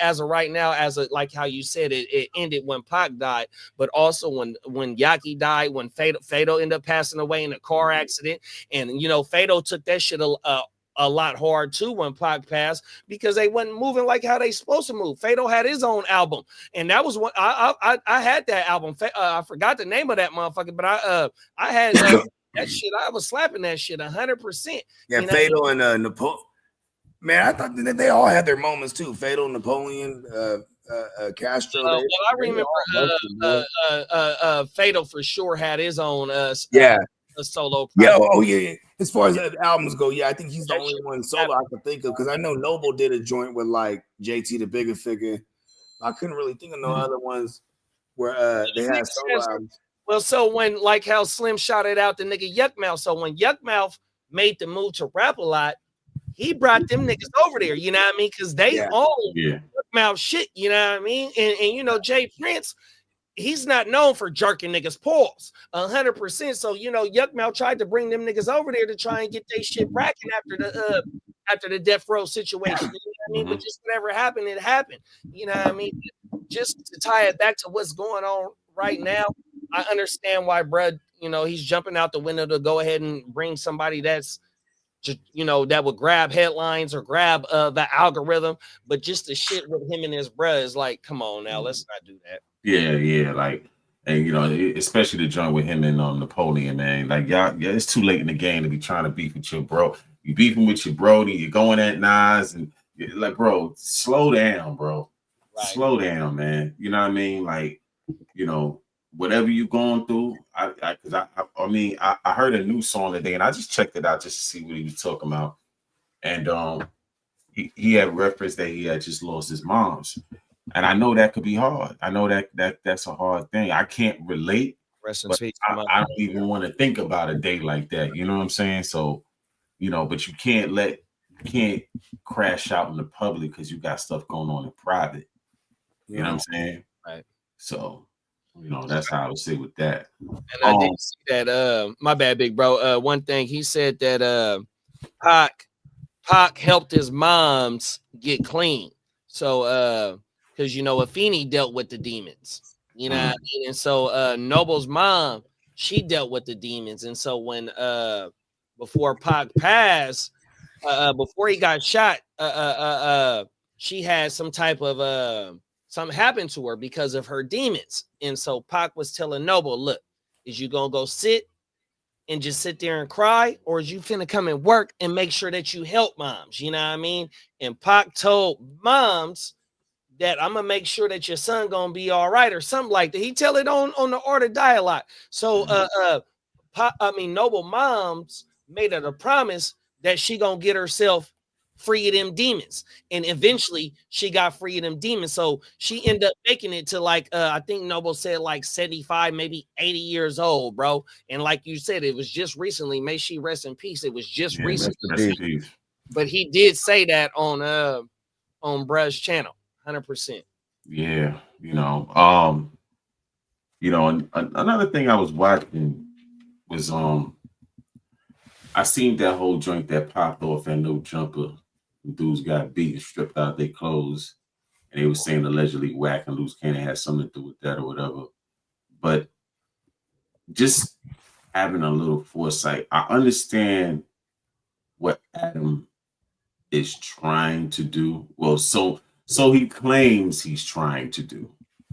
now, like how you said, it ended when Pac died, but also when Yaki died, when Fatal ended up passing away in a car accident. And, you know, Fatal took that shit a lot hard too when Pac passed, because they wasn't moving like how they supposed to move. Fatal had his own album, and that was what I had that album. I forgot the name of that motherfucker, but I had that shit. I was slapping that shit 100%. Yeah, you know? Fatal and Napoleon. Man, I thought that they all had their moments too. Fatal, Napoleon, Castro. Well, I remember Fatal for sure had his own a solo project. Yeah, oh yeah. As far as albums go, yeah, I think he's the only one solo I could think of, because I know Noble did a joint with like JT the Bigger Figure. I couldn't really think of no other ones where they had solo albums. Well, so when, like how Slim shouted out the nigga Yuck Mouth, so when Yuck Mouth made the move to rap a lot, he brought them niggas over there, you know what I mean? Because they own Yuck Mouth shit, you know what I mean? And you know, Jay Prince, he's not known for jerking niggas' paws 100%. So, you know, Yuck Mouth tried to bring them niggas over there to try and get their shit bracking after the death row situation. You know what I mean? But just whatever happened, it happened. You know what I mean? Just to tie it back to what's going on right now, I understand why Brad, you know, he's jumping out the window to go ahead and bring somebody that's just, you know, that would grab headlines or grab the algorithm. But just the shit with him and his bruh is like, come on now, let's not do that. Yeah, like, and you know, especially the joint with him and Napoleon, man. Like, y'all, it's too late in the game to be trying to beef with your bro. You beefing with your bro, you're going at Nas, and like, bro, slow down, bro. Right. Slow down, man. You know what I mean? Like, you know, whatever you going through, I mean, I heard a new song today, and I just checked it out just to see what he was talking about, and he had referenced that he had just lost his mom's, and I know that could be hard. I know that's a hard thing. I can't relate, Rest in but peace. I don't even want to think about a day like that. You know what I'm saying? So, but you can't crash out in the public because you got stuff going on in private. You know what I'm saying? Right. So, that's how I would say with that. And I did see that. My bad, big bro. One thing he said that Pac helped his moms get clean. So, because Afeni dealt with the demons, what I mean? And so Noble's mom, she dealt with the demons. And so when before Pac passed, before he got shot, she had some type of something happened to her because of her demons. And so Pac was telling Noble, look, is you gonna go sit and just sit there and cry, or is you finna come and work and make sure that you help moms? You know what I mean? And Pac told moms that I'm gonna make sure that your son gonna be all right, or something like that. He tell it on the Art of Dialogue. So Noble moms made it a promise that she gonna get herself free of them demons, and eventually she got free of them demons. So she ended up making it to like I think Noble said like 75, maybe 80 years old, bro. And like you said, it was just recently. May she rest in peace. It was just recently, but he did say that on Bruh's channel, 100%. Yeah, another thing I was watching was I seen that whole joint that popped off at No Jumper. Dudes got beat and stripped out their clothes, and they were saying allegedly Whack and Loose Cannon had something to do with that or whatever. But just having a little foresight, I understand what Adam is trying to do. Well, so he claims he's trying to do.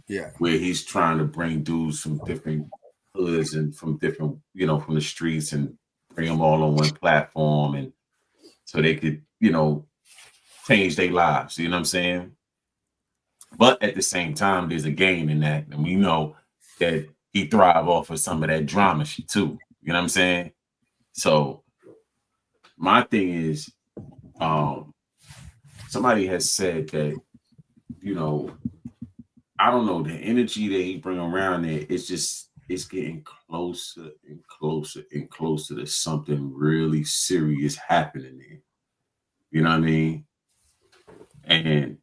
Yeah. Where he's trying to bring dudes from different hoods and from different, from the streets and bring them all on one platform, and so they could, change their lives. You know what I'm saying? But at the same time, there's a gain in that, and we know that he thrive off of some of that drama shit too. You know what I'm saying? So my thing is, somebody has said that, I don't know, the energy that he bring around there, it's getting closer and closer and closer to something really serious happening there. You know what I mean? And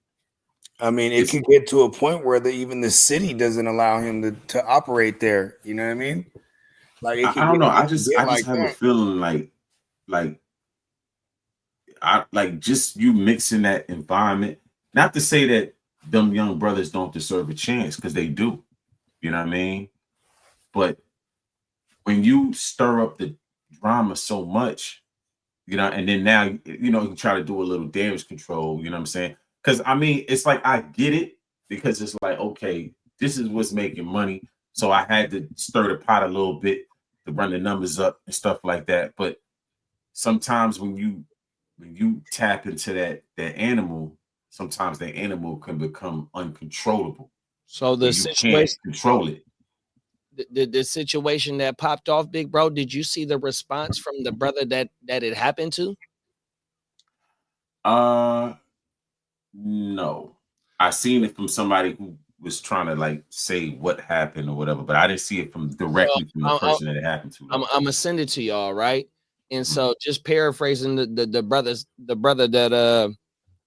I mean, it could get to a point where even the city doesn't allow him to operate there. You know what I mean? Like I don't know. I just have a feeling like just you mixing that environment. Not to say that them young brothers don't deserve a chance, because they do. You know what I mean? But when you stir up the drama so much, and then now, you try to do a little damage control, you know what I'm saying? Because, I mean, it's like, I get it, because it's like, okay, this is what's making money. So I had to stir the pot a little bit to run the numbers up and stuff like that. But sometimes when you tap into that animal, sometimes that animal can become uncontrollable. So the situation, can't control it. The situation that popped off, big bro, did you see the response from the brother that it happened to? No. I seen it from somebody who was trying to like say what happened or whatever, but I didn't see it from directly from the person that it happened to. I'm gonna send it to y'all, right? And so just paraphrasing the brother that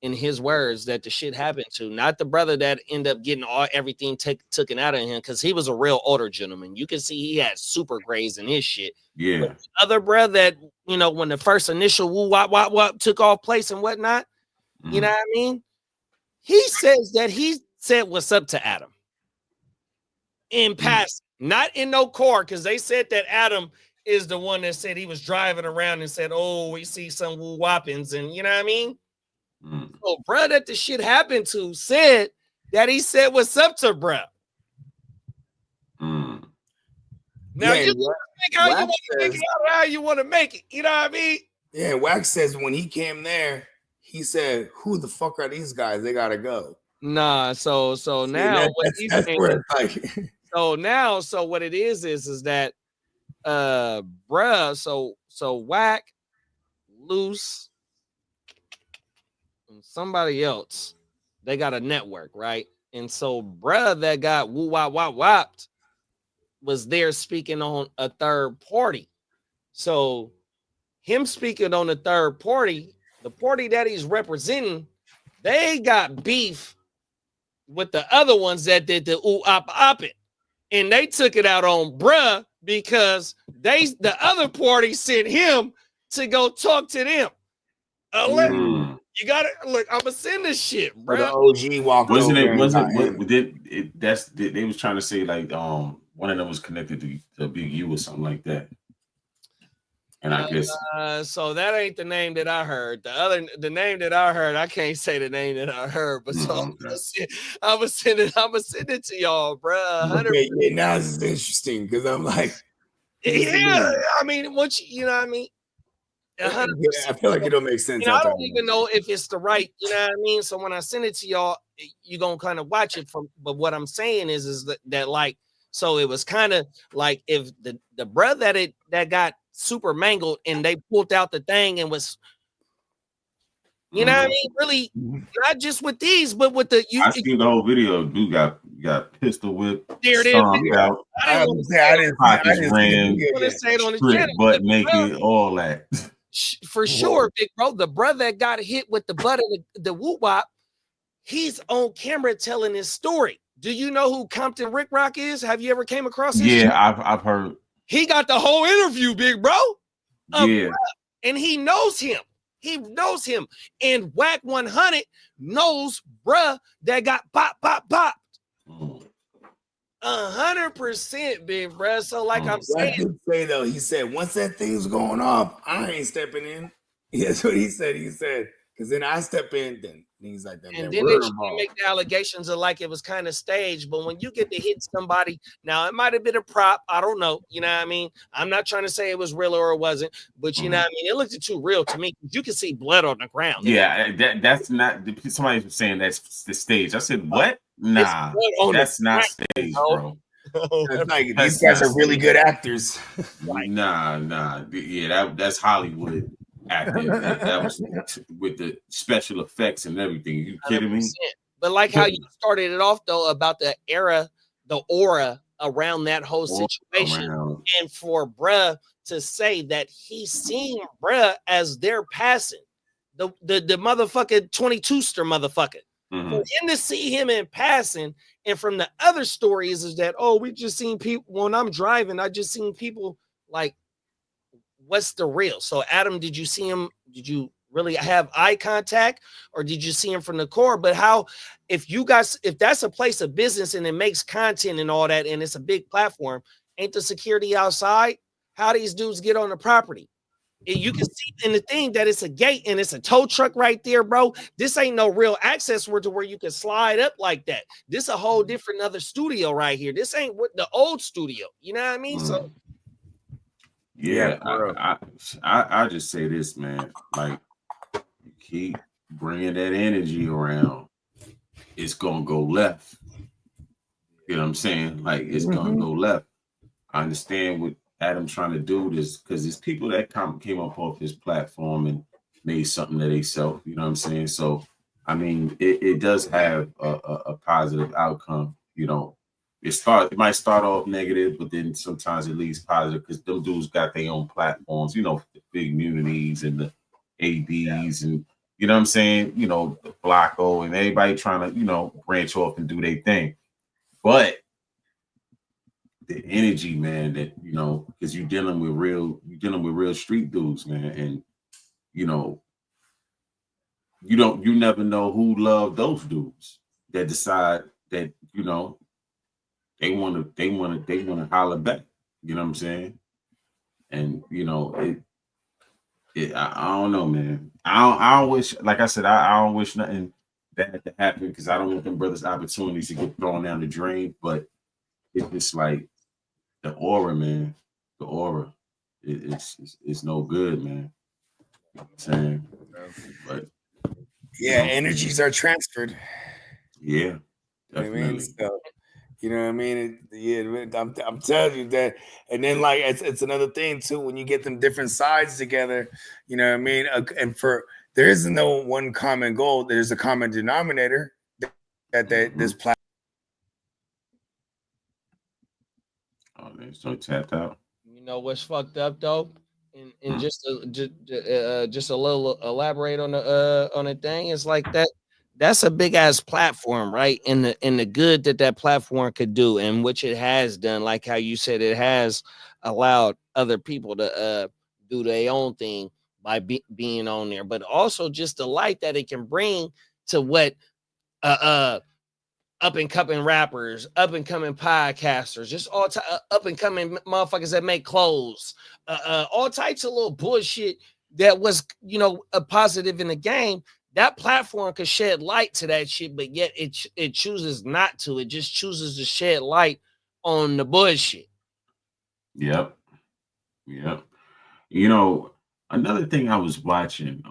in his words that the shit happened to, not the brother that ended up getting everything taken out of him, because he was a real older gentleman. You can see he had super grays in his shit. Yeah. But the other brother that, when the first initial woo wop took off place and whatnot, you know what I mean? He says that he said what's up to Adam in passing, not in no car, because they said that Adam is the one that said he was driving around and said, oh, we see some woo whoppings, and you know what I mean? So bruh that the shit happened to said that he said what's up to bruh. Now you think how you want to make it out, how you want to make it. You know what I mean? Yeah, Wax says when he came there, he said, who the fuck are these guys? They gotta go. Nah, so now that's where it's like So now, so what it is that bruh, so Whack, Loose, and somebody else, they got a network, right? And so bruh that got woo wop wop whopped was there speaking on a third party. So him speaking on the third party, the party that he's representing, they got beef with the other ones that did the ooh op it. And they took it out on bruh because the other party sent him to go talk to them. You gotta look, I'ma send this shit, But the bruh. OG walked Wasn't over it? and Wasn't got him. what did it? That's they was trying to say like one of them was connected to Big U or something like that. And I guess So that ain't the name that I heard. The name that I heard, I can't say the name that I heard, but so I'm gonna send it to y'all, bro. Okay, yeah, now this is interesting because I'm like, yeah, I mean, once you know what I mean. 100%. Yeah, I feel like it'll make sense. I don't even know if it's the right, you know what I mean? So when I send it to y'all, you're gonna kind of watch it from, but what I'm saying is that like, so it was kind of like if the brother that got super mangled and they pulled out the thing and was, you know what I mean? Really, not just with these, but with the I seen the whole video. Dude got pistol whipped, there it is. stomped out. I didn't say it on the channel, butt naked, all that. For sure, big bro. The brother that got hit with the butt of the whoop wop, he's on camera telling his story. Do you know who Compton Rick Rock is? Have you ever came across his shit? I've heard. He got the whole interview, big bro. Yeah. And he knows him. He knows him. And Whack 100 knows bruh that got pop. 100%, big bruh. So like I'm saying. I did say though, he said once that thing's going off, I ain't stepping in. That's what he said. He said, because then I step in, then things like that. And then they make the allegations of like it was kind of staged. But when you get to hit somebody, now it might have been a prop. I don't know. You know what I mean? I'm not trying to say it was real or it wasn't, but you know what I mean? It looked too real to me. You can see blood on the ground. Yeah, that's not, somebody was saying that's the stage. I said, what? Nah, that's not stage, bro. That's like these guys are really good actors. Nah. Yeah, that's Hollywood acting. That was with the special effects and everything. You kidding 100%. me? But like how you started it off though about the aura around that whole situation, and for bruh to say that he's seeing bruh as they're passing the motherfucking 22ster motherfucker. For him to see him in passing, and from the other stories is that, oh, we just seen people when I'm driving, I just seen people like, what's the real? So Adam, did you see him? Did you really have eye contact, or did you see him from the core? But how, if that's a place of business and it makes content and all that, and it's a big platform, ain't the security outside? How these dudes get on the property? You can see in the thing that it's a gate and it's a tow truck right there, bro. This ain't no real access where you can slide up like that. This a whole different other studio right here. This ain't what the old studio. You know what I mean? So yeah, I just say this, man. Like, you keep bringing that energy around, it's gonna go left. You know what I'm saying? Like, it's gonna go left. I understand what Adam's trying to do this because there's people that came up off his platform and made something of themselves. You know what I'm saying? So, I mean, it does have a positive outcome. You know, it might start off negative, but then sometimes it leads positive because them dudes got their own platforms. You know, the big communities and the ABs and you know what I'm saying. You know, the Blocko and everybody trying to branch off and do their thing, but the energy, man, that because you're dealing with real street dudes, man, and you never know who love those dudes that decide that they want to holler back. You know what I'm saying? And I don't know, man. I don't wish, like I said, I don't wish nothing bad to happen because I don't want them brothers' opportunities to get thrown down the drain. But it's just like, the aura, man. The aura. It's no good, man. You know what I'm saying? But yeah, energies are transferred. Yeah, definitely. I mean, so You know what I mean? I'm telling you that. And then like it's another thing too when you get them different sides together. You know what I mean? And for there is no one common goal. There's a common denominator that this platform. Oh, they're so tapped out. You know what's fucked up though, and just a little elaborate on the thing. It's like that. That's a big ass platform, right? And the good that platform could do, and which it has done, like how you said, it has allowed other people to do their own thing by being on there, but also just the light that it can bring to what up and coming rappers, up and coming podcasters, just all up and coming motherfuckers that make clothes, all types of little bullshit that was, a positive in the game. That platform could shed light to that shit, but yet it chooses not to. It just chooses to shed light on the bullshit. Yep. Another thing I was watching,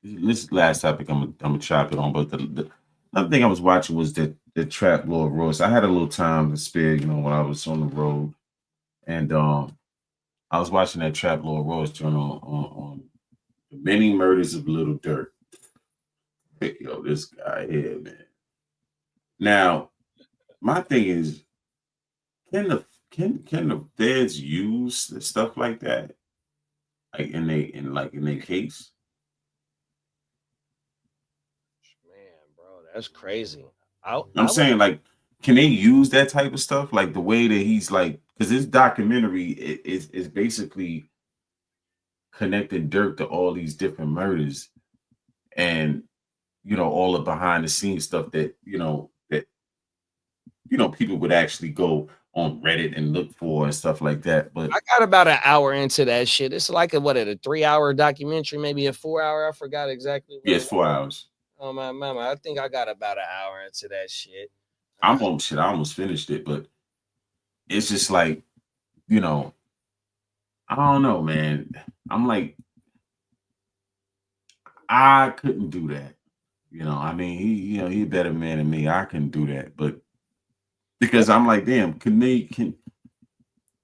this last topic I'm gonna chop it on, but the another thing I was watching was the Trap Lord Royce. I had a little time to spare, when I was on the road, and I was watching that Trap Lord Royce joint on the many murders of Little Durk. Yo, this guy here, man. Now, my thing is, can the feds use stuff like that, like in their case? Man, bro, that's crazy. I'm saying, like, can they use that type of stuff, like the way that he's like, because this documentary is basically connecting Dirk to all these different murders, and all the behind the scenes stuff that people would actually go on Reddit and look for and stuff like that. But I got about an hour into that shit. It's like a 3-hour documentary, maybe a 4-hour. I forgot exactly. Yes, 4 hours. Oh my mama, I think I got about an hour into that shit. I almost finished it, but it's just like, I don't know, man. I'm like, I couldn't do that. I mean, he's a better man than me. I couldn't do that, but because I'm like, damn, I mean,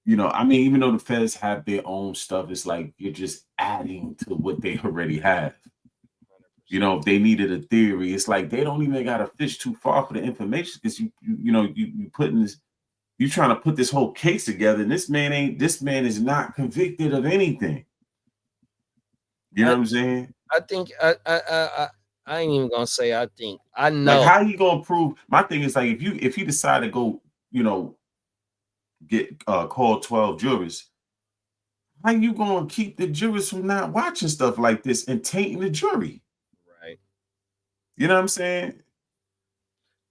even though the feds have their own stuff, it's like you're just adding to what they already have. If they needed a theory, it's like they don't even gotta fish too far for the information, because you putting this, you trying to put this whole case together, and this man is not convicted of anything. You know what I'm saying? I think I ain't even gonna say I think. I know. Like, how you gonna prove? My thing is, like, if he decide to go, get called 12 jurors, how you gonna keep the jurors from not watching stuff like this and tainting the jury? Right. You know what I'm saying?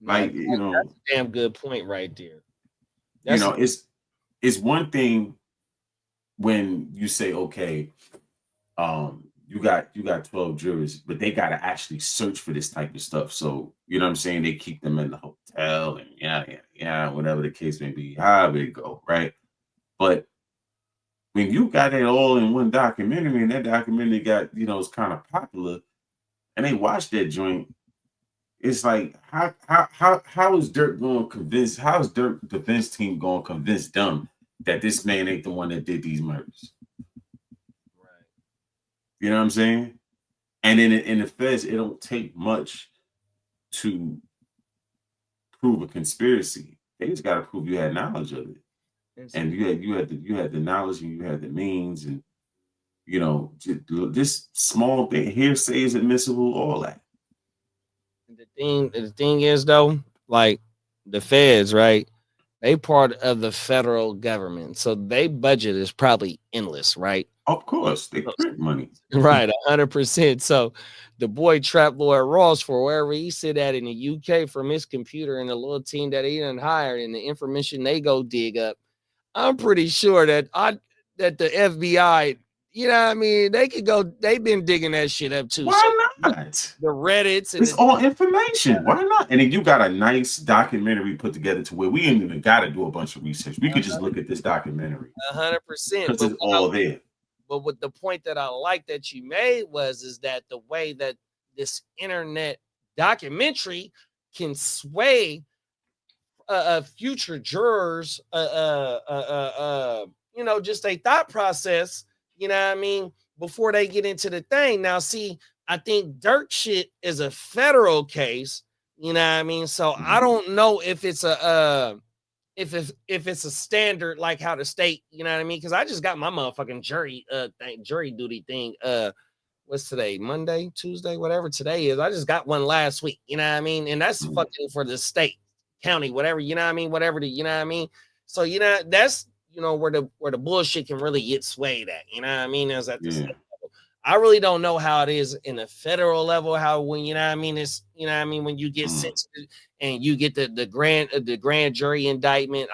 Like, that's a damn good point right there. It's one thing when you say, okay, you got 12 jurors, but they got to actually search for this type of stuff. So, you know what I'm saying? They keep them in the hotel and yeah, whatever the case may be, however it go, right? But when you got it all in one documentary, and that documentary got, it's kind of popular, and they watched that joint, it's like, how is Dirk going to convince, how is Dirk defense team going to convince them that this man ain't the one that did these murders? Right. You know what I'm saying? And in the feds, it don't take much to prove a conspiracy. They just got to prove you had knowledge of it, and you had the knowledge, and you had the means, and this small thing, hearsay is admissible, all that. The thing is, though, like the feds, right? They part of the federal government, so they budget is probably endless, right? Of course, they print money, right? 100%. So the boy Trap Lord Ross, for wherever he sit at in the UK, from his computer and the little team that he done hired and the information they go dig up, I'm pretty sure that the FBI, you know what I mean, they could go, they've been digging that shit up too. Why not? The Reddits and it's all information. Why not? And then you got a nice documentary put together to where we ain't even got to do a bunch of research. We could just look at this documentary 100%, because it's all there. But what the point that I like that you made is that the way that this internet documentary can sway future jurors, just a thought process, you know what I mean, before they get into the thing. Now, see, I think Durk shit is a federal case, you know what I mean? So I don't know if it's a if it's a standard like how the state, you know what I mean? Because I just got my motherfucking jury duty thing. What's today? Monday, Tuesday, whatever today is. I just got one last week, you know what I mean? And that's fucking for the state, county, whatever, you know what I mean? Whatever the, you know what I mean? So, that's where the bullshit can really get swayed at, you know what I mean? As at the state level. I really don't know how it is in the federal level, how when you know what I mean, it's you know what I mean, when you get sentenced and you get the grand jury indictment.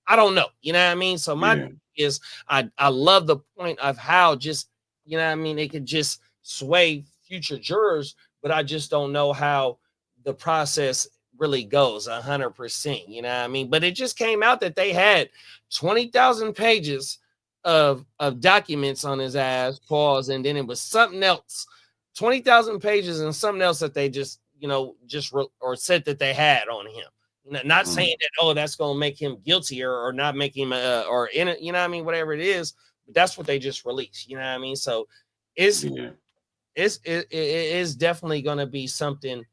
I don't know, you know what I mean? So my thing is I love the point of how just you know what I mean, it could just sway future jurors, but I just don't know how the process really goes 100%, you know what I mean? But it just came out that they had 20,000 pages of documents on his ass, pause, and then it was something else, 20,000 pages and something else that they just, or said that they had on him. Not saying that, that's going to make him guilty or not make him, or in it, you know what I mean? Whatever it is, but that's what they just released, you know what I mean? So it is definitely going to be something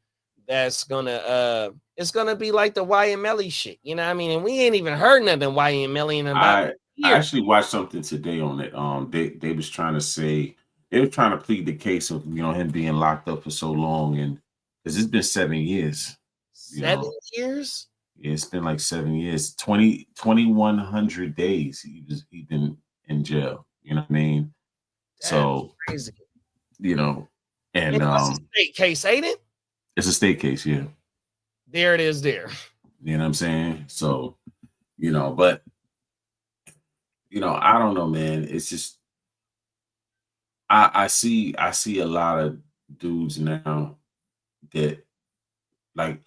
that's gonna it's gonna be like the YMLE shit, you know what I mean? And we ain't even heard nothing YMLE in about I actually watched something today on it. They was trying to say they were trying to plead the case of him being locked up for so long, and because it's been 7 years. 7 years? Yeah, it's been like 7 years. 2,100 days he's been in jail. You know what I mean? That's so crazy. And it's a state case, ain't it? It's a state case, yeah. There it is there. You know what I'm saying? So, but I don't know, man. It's just I see a lot of dudes now that like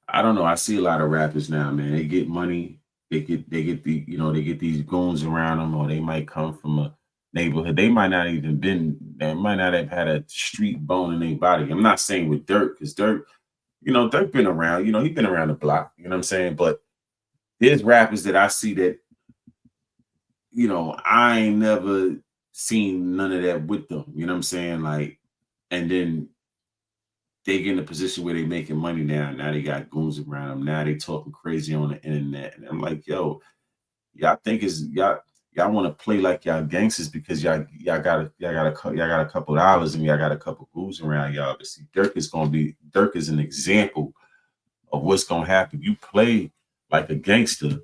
I don't know. I see a lot of rappers now, man. They get money, they get they get these goons around them, or they might come from a neighborhood. They might not have had a street bone in their body. I'm not saying with Durk, because Durk been around, he's been around the block, you know what I'm saying? But there's rappers that I see that, I ain't never seen none of that with them, you know what I'm saying? Like, and then they get in a position where they making money now. Now they got goons around them. Now they talking crazy on the internet. And I'm like, yo, y'all think y'all want to play like y'all gangsters because y'all got a couple dollars and y'all got a couple goons around y'all. But see, Durk is an example of what's gonna happen. You play like a gangster,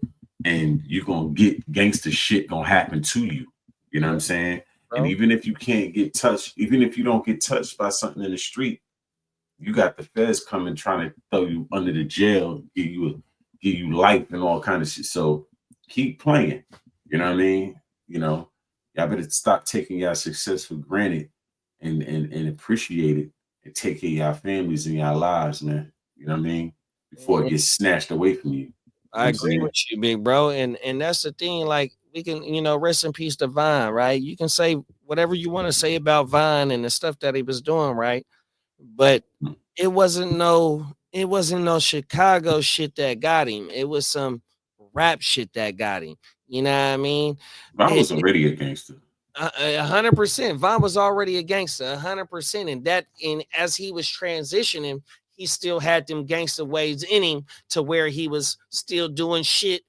and you're gonna get gangster shit gonna happen to you. You know what I'm saying? Bro. And even if you can't get touched, even if you don't get touched by something in the street, you got the feds coming trying to throw you under the jail, give you life and all kind of shit. So keep playing. You know what I mean? Y'all better stop taking y'all success for granted and appreciate it and take care of y'all families and y'all lives, man. You know what I mean? Before it gets snatched away from you. I agree with you, big bro. And that's the thing. Like, we can, rest in peace to Vine, right? You can say whatever you want to say about Vine and the stuff that he was doing, right? But it wasn't no Chicago shit that got him. It was some rap shit that got him. You know what I mean? Vine was already a gangster. 100%. Vine was already a gangster, 100%. And as he was transitioning, he still had them gangster ways in him to where he was still doing shit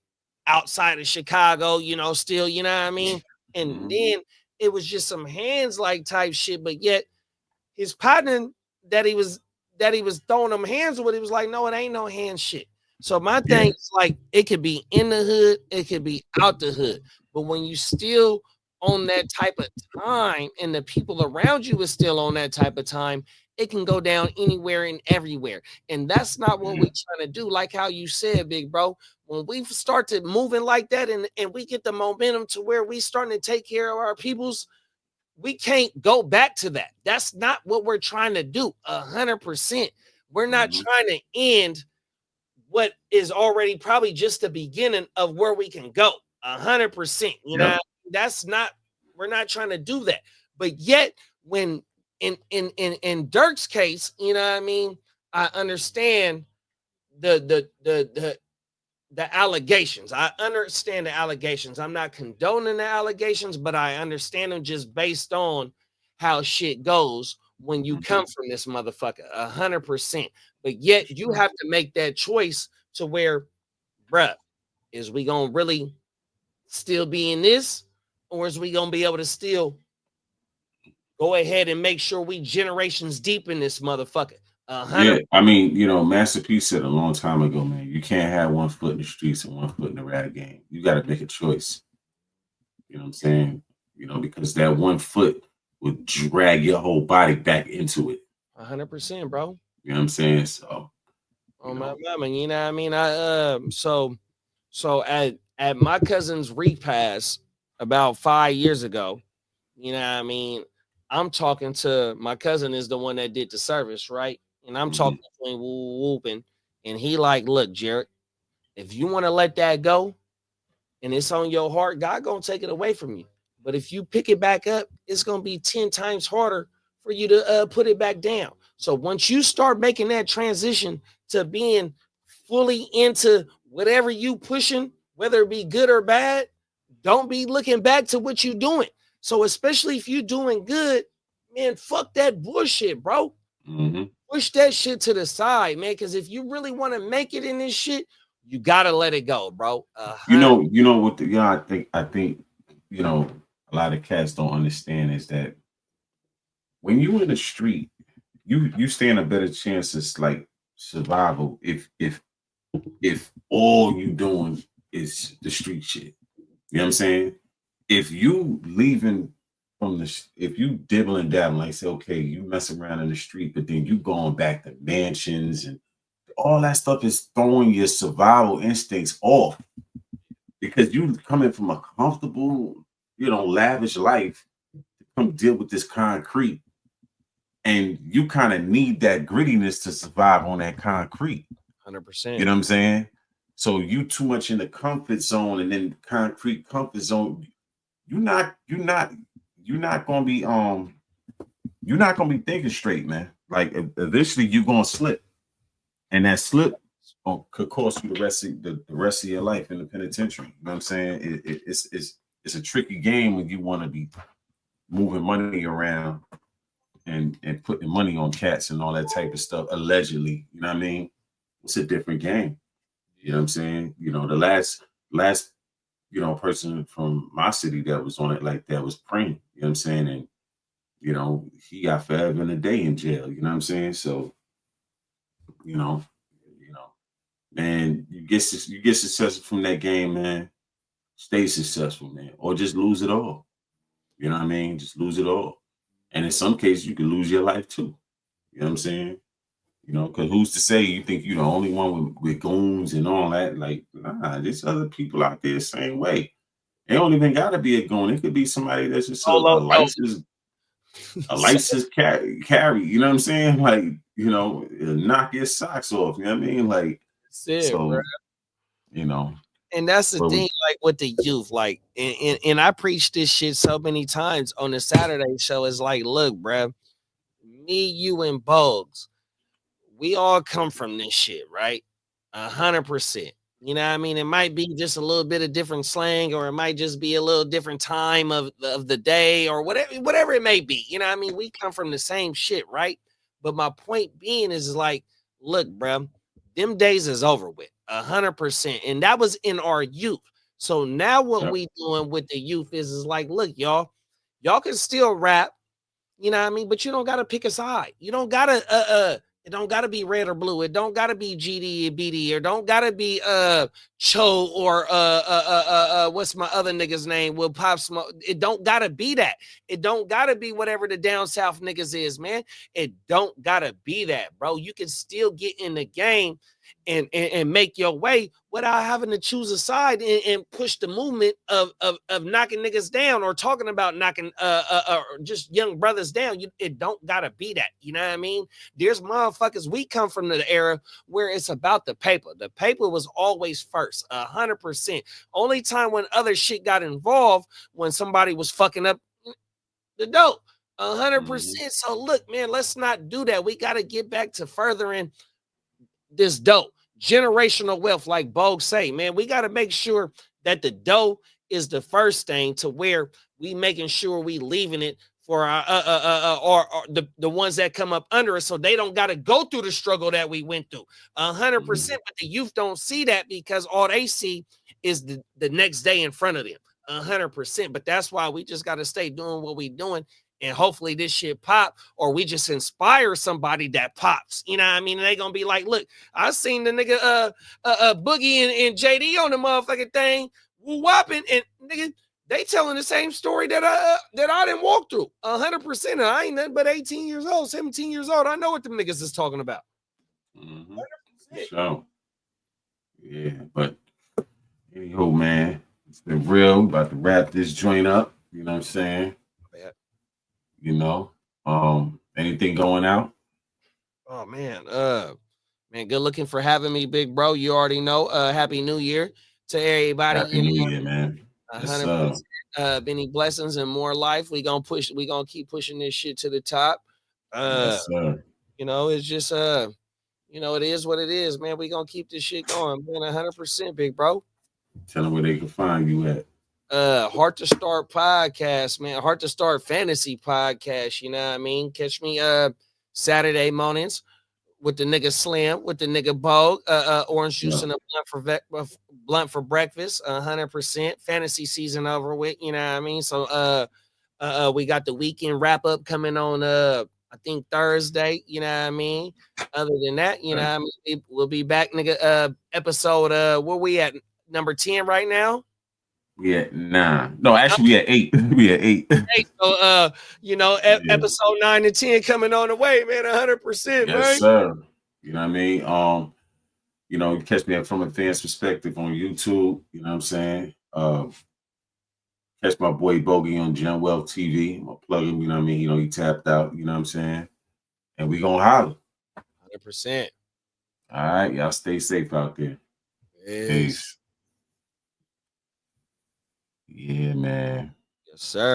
outside of Chicago, still, you know what I mean? And then it was just some hands like type shit, but yet his partner that he was throwing them hands with, it was like, no, it ain't no hand shit. So my thing is like, it could be in the hood, it could be out the hood. But when you still on that type of time and the people around you is still on that type of time, it can go down anywhere and everywhere. And that's not what we're trying to do. Like how you said, big bro, when we start to moving like that and we get the momentum to where we starting to take care of our peoples, we can't go back to that. That's not what we're trying to do. 100%. We're not trying to end what is already probably just the beginning of where we can go. 100%. You know, we're not trying to do that. But yet, when in Durk's case, you know what I mean, I understand the the allegations. I understand the allegations. I'm not condoning the allegations, but I understand them just based on how shit goes when you come from this motherfucker, 100%. But yet you have to make that choice to where, bruh, is we gonna really still be in this, or is we gonna be able to still go ahead and make sure we generations deep in this motherfucker? Yeah, I mean, Master P said a long time ago, man, you can't have one foot in the streets and one foot in the rap game. You got to make a choice. You know what I'm saying? Because that one foot would drag your whole body back into it. 100%, bro. You know what I'm saying? So, oh my mama, you know what I mean? So at my cousin's repast about 5 years ago, you know what I mean? I'm talking to my cousin is the one that did the service, right? And I'm talking to him whooping, and he like, look, Jared, if you want to let that go and it's on your heart, God gonna take it away from you. But if you pick it back up, it's gonna be 10 times harder for you to put it back down. So once you start making that transition to being fully into whatever you pushing, whether it be good or bad, don't be looking back to what you doing. So especially if you doing good, man, fuck that bullshit, bro. Push that shit to the side, man. Because if you really want to make it in this shit, you gotta let it go, bro. You know what? I think a lot of cats don't understand is that when you in the street, you stand a better chance of like survival if all you doing is the street shit. You know what I'm saying? If you leaving if you dibble and dabble, like say, okay, you mess around in the street, but then you going back to mansions and all that stuff is throwing your survival instincts off because you coming from a comfortable, lavish life to come deal with this concrete. And you kind of need that grittiness to survive on that concrete. 100%. You know what I'm saying? So you too much in the comfort zone and then concrete comfort zone. You're not gonna be thinking straight, man. Like eventually you're gonna slip. And that slip could cost you the rest of your life in the penitentiary. You know what I'm saying? It's a tricky game when you want to be moving money around and putting money on cats and all that type of stuff, allegedly. You know what I mean? It's a different game. You know what I'm saying? The last person from my city that was on it like that was Preem. You know what I'm saying? And he got forever and a day in jail. You know what I'm saying? So, man, you get successful from that game, man. Stay successful, man, or just lose it all. You know what I mean? Just lose it all. And in some cases, you could lose your life too. You know what I'm saying? Because who's to say you think you're the only one with goons and all that? Like, nah, there's other people out there the same way. They don't even gotta be a goon. It could be somebody that's just a licensed carry. You know what I'm saying? Like, knock your socks off. You know what I mean? Like, bro. And that's the thing, like with the youth, like, and I preach this shit so many times on the Saturday show. It's like, look, bro, me, you, and Bogues, we all come from this shit, right? 100%. You know what I mean? It might be just a little bit of different slang, or it might just be a little different time of the day, or whatever it may be. You know what I mean? We come from the same shit, right? But my point being is like, look, bro, them days is over with, 100%. And that was in our youth. So now what we doing with the youth is like, look, y'all can still rap, you know what I mean? But you don't got to pick a side. You don't got to, it don't gotta be red or blue. It don't gotta be GD and BD, or don't gotta be Cho or what's my other nigga's name? Will Pop Smoke. It don't gotta be that. It don't gotta be whatever the down south niggas is, man. It don't gotta be that, bro. You can still get in the game and make your way without having to choose a side and push the movement of knocking niggas down, or talking about knocking just young brothers down. It don't gotta be that. You know what I mean? There's motherfuckers. We come from the era where it's about the paper. The paper was always first, 100%. Only time when other shit got involved when somebody was fucking up the dope, 100%. So look, man, let's not do that. We got to get back to furthering this dope. generational wealth, like Bogue say, man, we got to make sure that the dough is the first thing to where we making sure we leaving it for our or the ones that come up under us, so they don't got to go through the struggle that we went through. 100%. But the youth don't see that because all they see is the next day in front of them. 100%. But that's why we just got to stay doing what we doing. And hopefully this shit pop, or we just inspire somebody that pops. You know what I mean? And they gonna be like, look, I seen the nigga Boogie and JD on the motherfucking thing, woo whopping, and nigga, they telling the same story that I didn't walk through. 100%. I ain't nothing but 18 years old, 17 years old. I know what them niggas is talking about. So yeah, but anyhow, man, it's been real. I'm about to wrap this joint up. You know what I'm saying? You know, anything going out? Oh man, man, good looking for having me, big bro. You already know. Happy New Year to everybody. Happy New Year, man. 100%. Many blessings and more life. We gonna keep pushing this shit to the top. Yes, sir. You know, it's just you know, it is what it is, man. We gonna keep this shit going, man. 100%, big bro. Tell them where they can find you at. Heart to Start podcast, man. Heart to Start fantasy podcast. You know what I mean? Catch me Saturday mornings with the nigga Slim, with the nigga Bogue, orange juice and a blunt for breakfast. 100%. Fantasy season over with. You know what I mean? So we got the weekend wrap up coming on I think Thursday. You know what I mean? Other than that, you know what I mean? We'll be back, nigga. Episode where we at? Number 10 right now. We at 9. No, actually, we at 8. We at 8. So, you know, episode 9 and 10 coming on the way, man. 100%, man. Yes, sir. You know what I mean? You know, you catch me from a fan's perspective on YouTube. You know what I'm saying? Catch my boy Bogey on Gen Wealth TV. I'm gonna plug him. You know what I mean? You know, he tapped out. You know what I'm saying? And we gonna holler. 100%. All right, y'all stay safe out there. Peace. Yeah, man. Yes, sir.